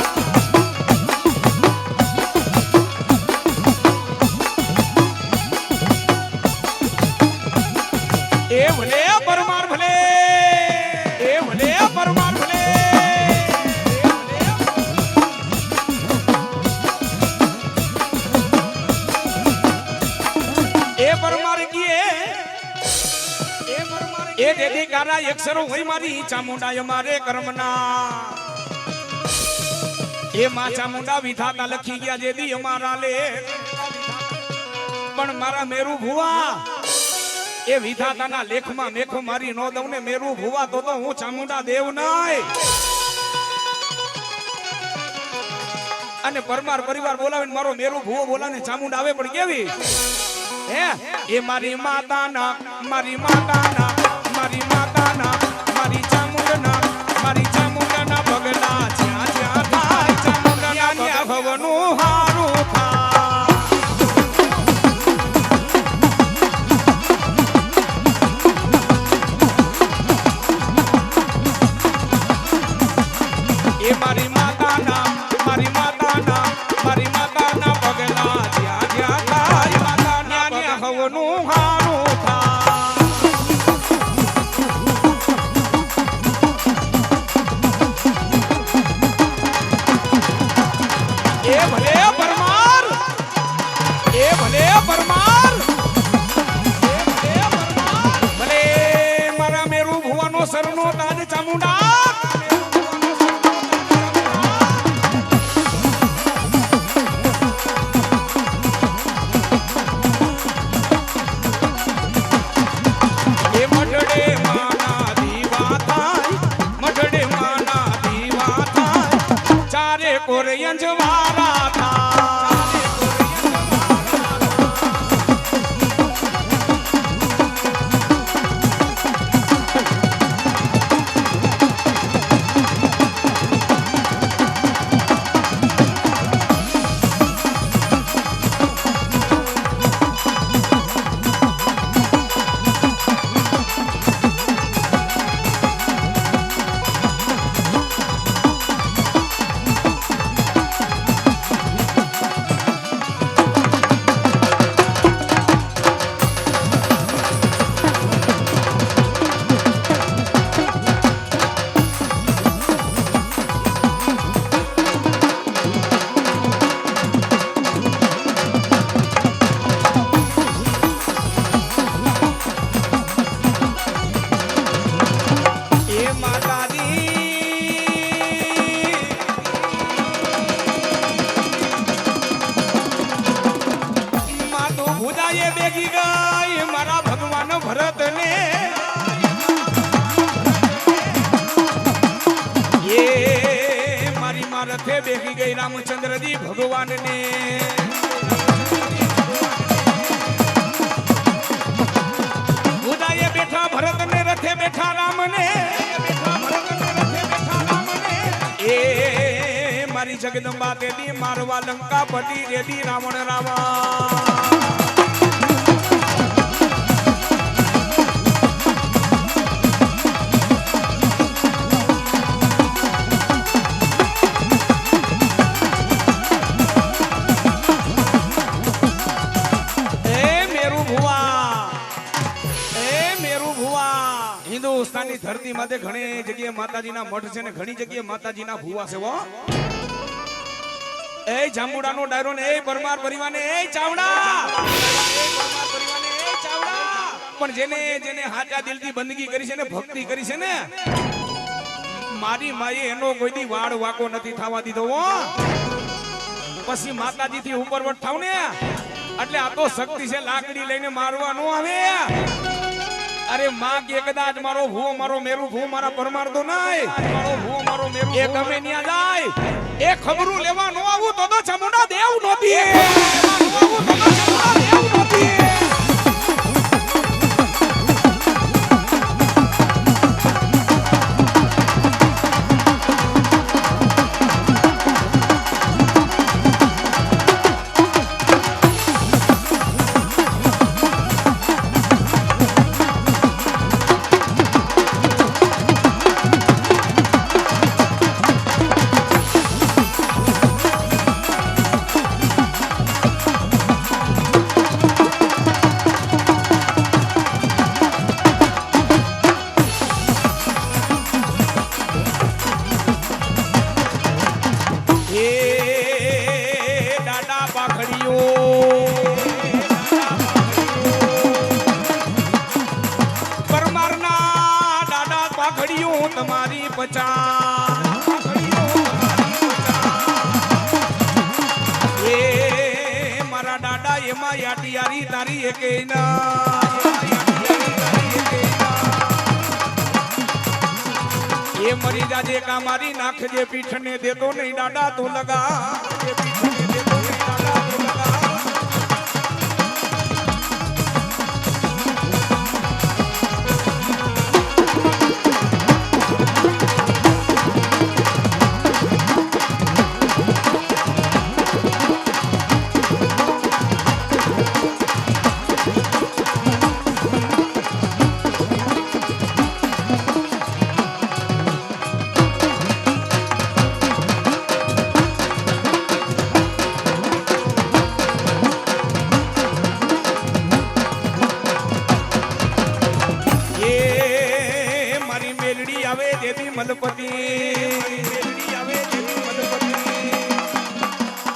એ ભલે પરમાર ભલે એ ભલે પરમાર ભલે એ પરમાર કીએ એ દેદી કારા અક્ષરો હોય મારી ચામુંડા મારે કર્મના એ માં ચામુંડા વિધાતા લખી ગયા જેદી અમારા લે પણ મારા મેરુ ભુવા એ વિધાતાના લેખમાં મેખો મારી નો દઉં ને મેરુ ભુવા તો હું ચામુંડા દેવ નાય અને પરમાર પરિવાર બોલાવીને મારો મેરુ ભુવો બોલાને ચામુંડા આવે પણ કેવી હે એ મારી માતાના મારી ચામુંડાના પગલા જ્યાં જ્યાં થાય ચામુંડા ભવનું હારું થાય એ મારી માતાના પગલા જ્યાં જ્યાં થાય માતાના હવનું હારું થાય એ ભલે પરમાર એ બેગી ગઈ મારા ભગવાન ભરત ને એ મારી મારથે બેગી ગઈ રામચંદ્રજી ભગવાન ને ઉદાએ બેઠા ભરત ને રથે બેઠા રામ ને એ મારી જગદંબા દેદી મારવા લંકા પતિ દેદી રાવણ રાવા હિન્દુસ્તાનની ધરતી માથે ઘણી જગ્યાએ માતાજીના મઠ છે ને ઘણી જગ્યાએ માતાજીના ભુવા છે હો એ જાંબુડાનો ડાયરો ને એ પરમાર પરિવાર ને એ ચાવડા પણ જેને જેને હાચા દિલથી બંદગી કરી છે ને ભક્તિ કરી છે ને મારી માએ એનો કોઈ દી વાડ વાકો નથી થવા દીધો હો પછી માતાજી થી ઉપર વઠાવ ને એટલે આ તો શક્તિ છે લાકડી લઈને મારવા નો આવે અરે માં કે કદાચ મારો ભૂવો મારો મેરુ ભૂ મારા પરમાર તો નહીં મારો ભૂવો મારો મેરુ એ ગમે ન્યા જાય એ ખબરું લેવા નો આવું તો ચામુંડા દેવ નોતી તમારી પચા એ મારા દાદા એમાં યાટિયારી તારી એકે ના એ મરી જાજે કા મારી નાખજે પીઠને દેતો નહીં દાદા તો લગા પીઠને દેતો નહીં દાદા તો લગા મલપતિ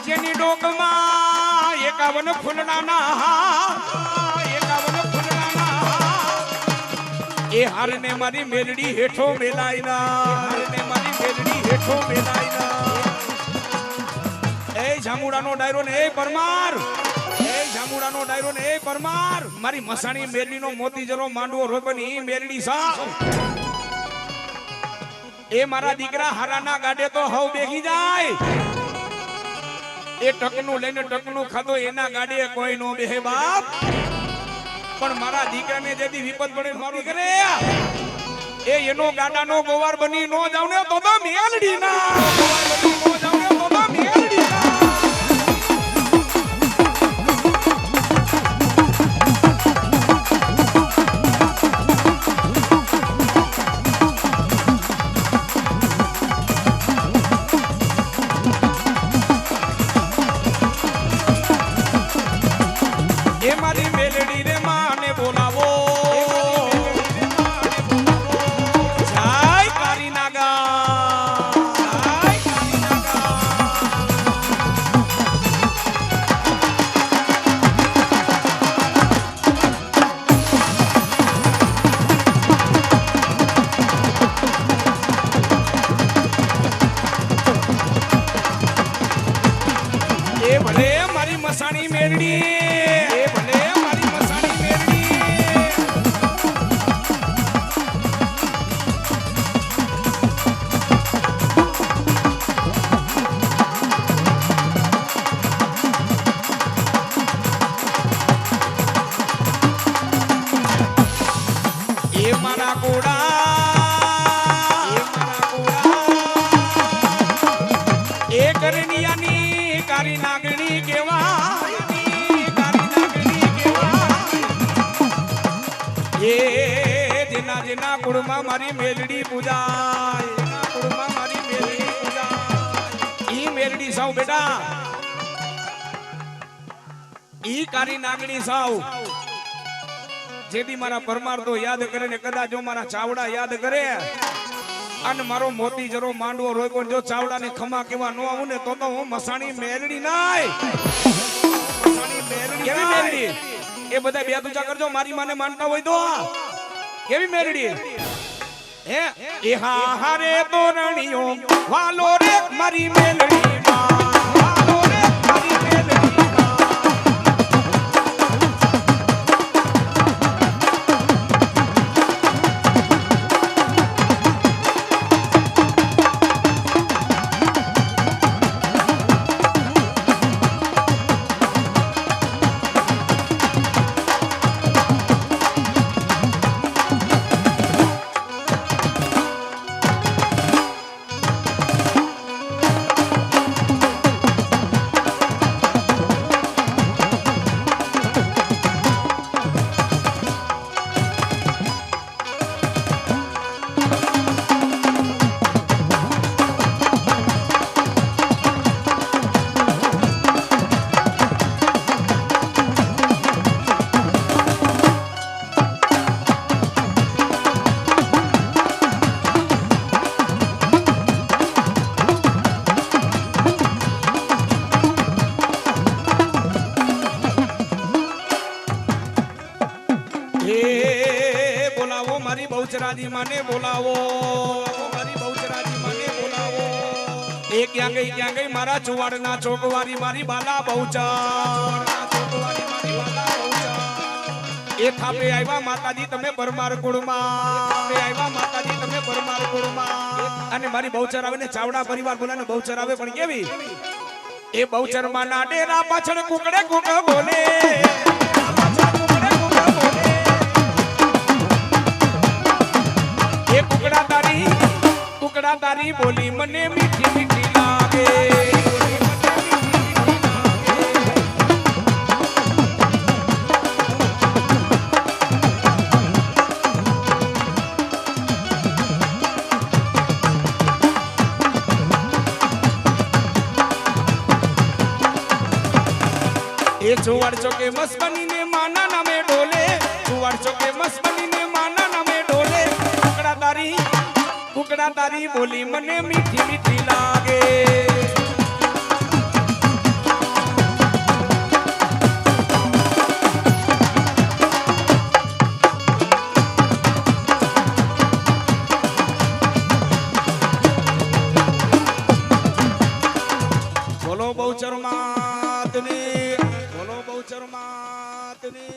જેની ડોકમાં 51 ફૂલડાના એ હારને મારી મેલડી હેઠો મેલાઈના એ જામુડાનો ડાયરો ને એ પરમાર મારી મસાણી મેલડીનો મોતી જરો માંડવો રોપની મેલડી સા એ મારા દીકરા હારાના ગાડે તો હવ બેગી જાય એ ટકનું લઈને ટકનું ખાધો એના ગાડે કોઈ નો બેહે બાપ પણ મારા દીકરાને જેથી વિપત પડે મારું કરે એ એનો ગાડાનો ગોવાર બની નો જાવ ને તો મેલડી ના મારી મેલડી રે માને બોલાવો જય કારી નાગા એ ભલે મારી મસાણી મેલડી એ ભલે મારી એ જેના જેના કુળમાં મારી મેલડી પૂજા, એના કુળમાં મારી મેલડી પૂજા. ઈ મેલડી સાવ બેટા, ઈ કારી નાગણી સાવ જેદી મારા પરમાર તો યાદ કરે ને કદાચ જો મારા ચાવડા યાદ કરે અને મારો મોતી જરો માંડવો રોય પણ જો ચાવડા ને ખમા કેવા નો આવું ને તો હું મસાણી મેલડી નાય. મસાણી મેલડી કેવી મેલડી એ બધા બે તુજા કરજો મારી માને માનતા હોય તો કેવી મેલડી હે એ હા હારે તોરણીઓ વાલો રે મારી મેલડી વાલો રે મારી મેલડી. બોલાવો મારી બહુચરાજી માને બોલાવો, મારી બહુચરાજી માને બોલાવો. એ ક્યાં ગઈ મારા ચુવાડના ચોકવારી મારી બાલા બહુચર, ચોકવારી મારી બાલા બહુચર. એ થાપે આવ્યા માતાજી તમે પરમાર કુળમાં, થાપે આવ્યા માતાજી તમે પરમાર કુળમાં. અને મારી બહુચર આવે ને ચાવડા પરિવાર બોલાને બહુચર આવે પણ કેવી એ બહુચર માં ના ડેરા પાછળ કુકડે કુક બોલે. કુકડા તારી બોલી મને મીઠી મીઠી લાગે. એ ચુવાડ ચોકે મસ્કની ને માના નામે ડોલે, ચુવાડ ચોકે મસ્કની ને માના નામે ડોલે. કુકડા તારી બોલી મને મીઠી મીઠી લાગે. બોલો બહુચર માતની, બોલો બહુચર માતની.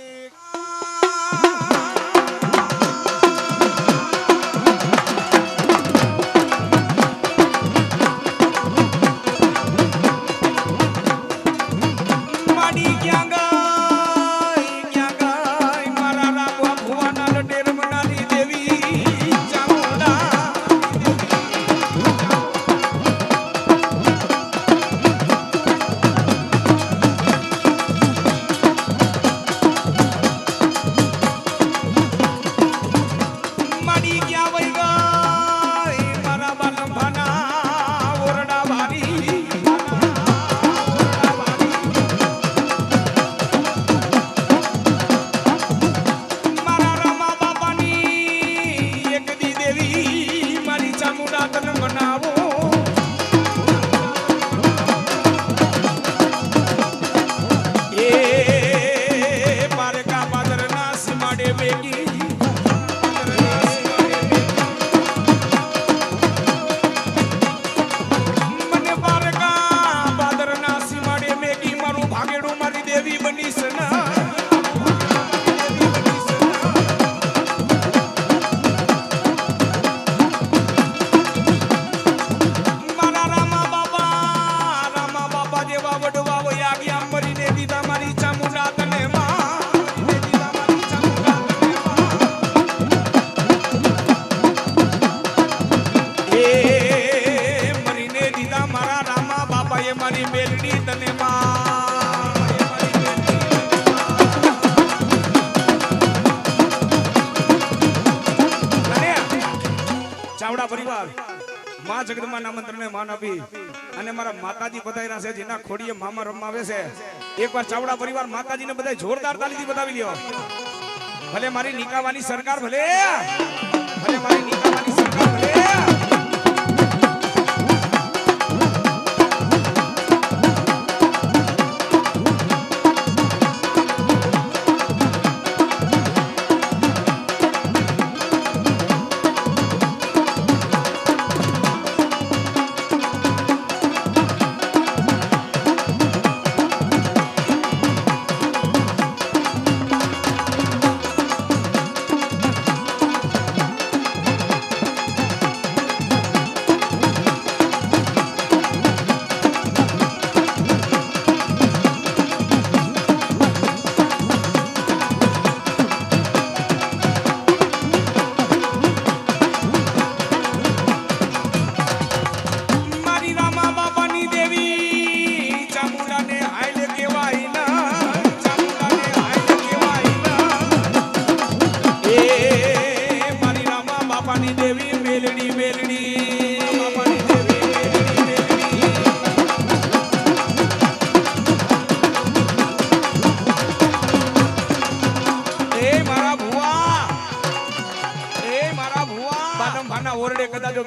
વાર માં જગદંબાના મંત્રને માન આપી અને મારા માતાજી પધાર્યા છે જેના ખોડીએ મામા રમાવે છે એકવાર ચાવડા પરિવાર માતાજીને બધા જોરદાર તાલીથી બતાવી લ્યો ભલે મારી નિકાવાની સરકાર ભલે મારી નિકાવાની સરકાર ભલે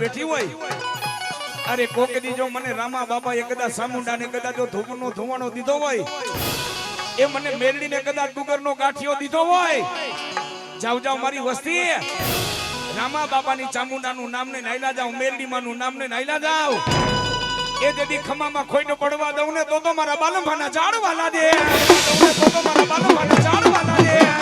બેઠી હોય અરે કોકદી જો મને રામા બાપા એ કદાચ સામુંડાને કદાચ જો ધૂપનો ધુવાણો દીધો હોય એ મને મેરડીને કદાચ ડુંગરનો ગાંઠિયો દીધો હોય જાવ જાવ મારી વસ્તી રામા બાપાની ચામુંડાનું નામ ને નાઈલા જાવ મેરડીમાંનું નામ ને નાઈલા જાવ એ જેદી ખમામાં ખોઈને પડવા દઉં ને તો મારા બાલંભાના ઝાડવાલા દે તો મારા બાલંભાના ઝાડવાલા દે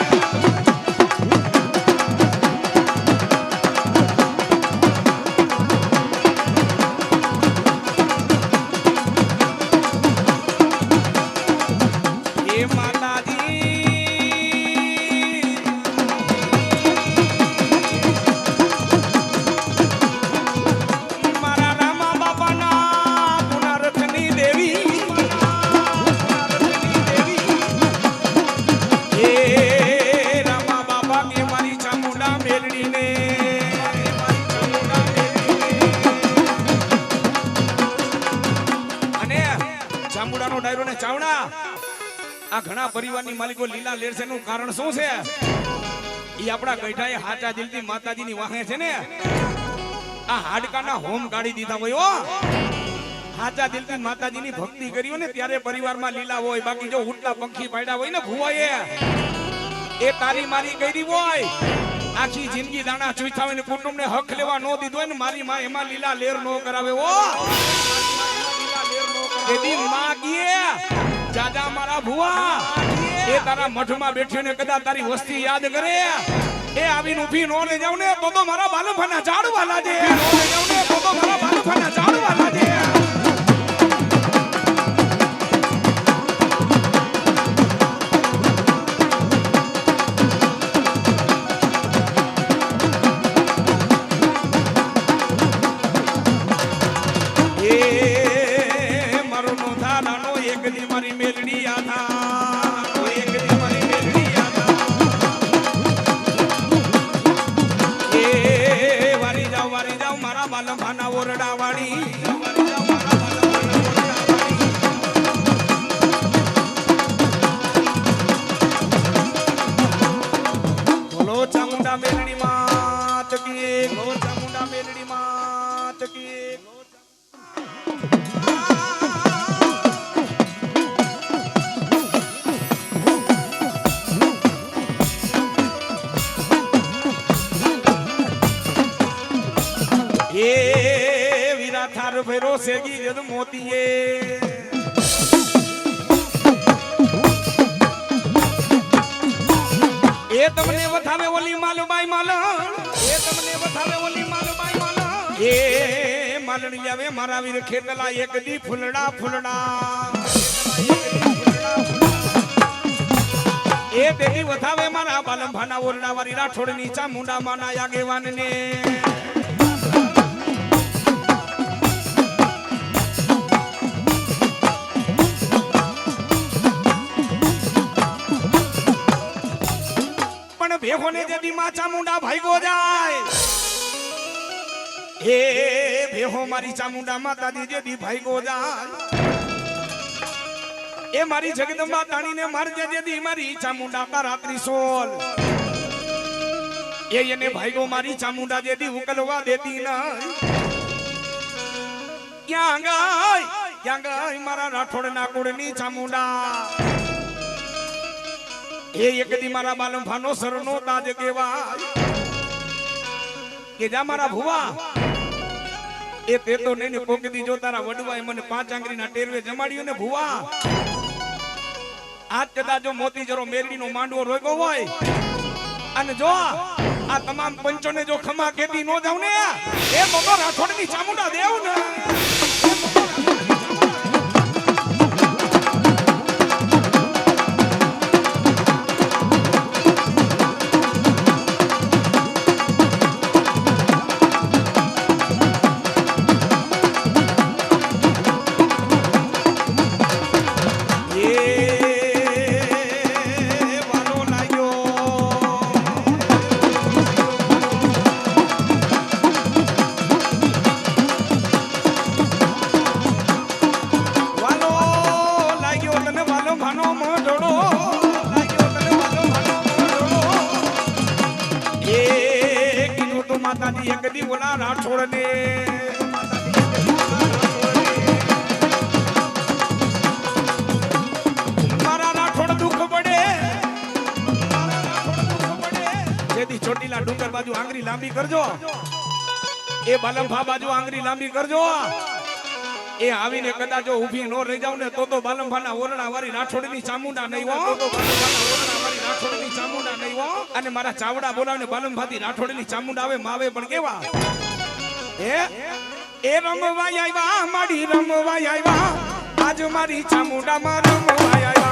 આ ઘણા પરિવારની માલિકો લીલા લેર છે નું કારણ શું છે ઈ આપડા ગઈઠાએ હાચા દિલથી માતાજીની વાહે છે ને આ હાડકાના હોમ કાઢી દીધા હોય ઓ હાચા દિલથી માતાજીની ભક્તિ કરી હોય ને ત્યારે પરિવારમાં લીલા હોય બાકી જો ઉડતા પંખી પાડ્યા હોય ને ભુવાએ એ તારી મારી કરી હોય આખી જિંદગી દાણા ચૂથા હોય ને કુટુંબને હક લેવા નો દીધો હોય ને મારી માં એમાં લીલા લેર નો કરાવે ઓ દેદી માં ગીએ જાજા મારા ભુવા એ તારા મઠમાં બેઠીને કદાચ તારી વસ્તી યાદ કરે એ આવીને ઊભી નો લઈ જાવ ને તો મારા બાલભાના ઝાડવાલા દે નો લઈ જાવ ને તો મારા બાલભાના ઝાડવાલા દે ફેરો સેગી જદ મોતીએ એ તમને વધાવે ઓલી માલુબાઈ માલ એ તમને વધાવે ઓલી માલુબાઈ માલ એ માલણી આવે મારા વીર ખેતલા એક દી ફૂલડા ફૂલડા એ દેવી વધાવે મારા બાલંભાના ઓરડા વાળી રાઠોડની ચામુંડા માના આગેવાનને ભેખોને જેદી માં ચામુંડા ભાઈગો જાય એ ભેહો મારી ચામુંડા માતાજી જે દી ભાઈ ગો જાય એ મારી જગદંબા તાણીને મારજે જે દી મારી ચામુંડા કા રાત્રિ સોલ એને ભાઈગો મારી ચામુંડા જે દી ઉકલવા દેતી ના ક્યાં ગઈ મારા રાઠોડ ના કુળની ચામુંડા એ એક દી મારા બાલમ ફાનો સરનો તાજ કેવાય કે જા મારા ભુવા એ તે તો નહીં પોકદી જો તારા વડવાએ મને 5 આંગળીના ટેરવે જમાડ્યું ને ભુવા આજ કદાચ જો મોતી જરો મેરડીનો માંડવો રોગ્યો હોય અને જો આ તમામ પંચોને જો ખમા કેતી નો જાવ ને એ મોગો રાઠોડની ચામુંડા દેવ ને માતાજી એક દી બોલા રાઠોડ ને મારા રાઠોડ દુખ પડે જેથી ચોટીલા ડુંગર બાજુ આંગળી લાંબી કરજો એ બાલમભા બાજુ આંગળી લાંબી કરજો એ આવીને કદાચ જો ઊભી નો રહી જાવ ને તો બાલમભાના ઓરડા વાળી રાઠોડની ચામુંડા નહીં હો રાઠોડની ચામુંડા નહીં હો અને મારા ચાવડા બોલાવીને બાલમભાથી રાઠોડની ચામુંડા આવે માવે પણ કેવા એ રમવા આવ્યા માડી રમવા આવ્યા આજ મારી ચામુંડા માં રમવા આવ્યા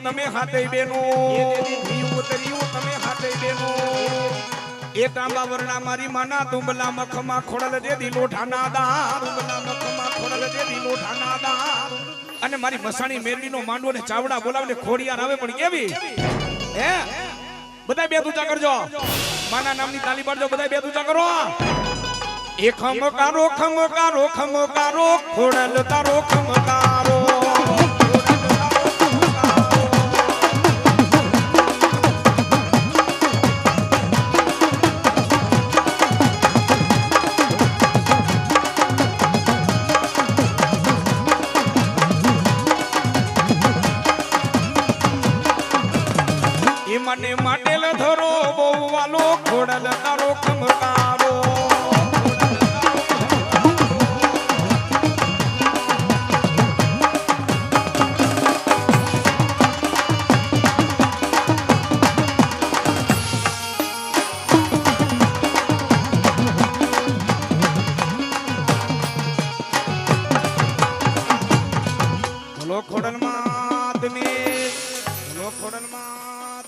તમે હાથે બેનો તમે હાથે બેનો એ તાંબા વર્ણા મારી માના તુંબલા મખમાં ખોડલ જે દિલો ઠાનાદાર તુંબલા મખમાં ખોડલ જે દિલો ઠાનાદાર અને મારી મસાણી મેરડીનો માંડવો ને ચાવડા બોલાવીને ખોડિયાર આવે પણ કેવી હે બધાય બે તુજા કરજો માના નામની તાલી પાડજો બધાય બે તુજા કરો એ ખમકારો ખમકારો ખમકારો ખોડલ તારો ખમકારો મને mateલ ધરો બહુ વાલો ખોડલ તારો ખમકારો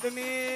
કુંડની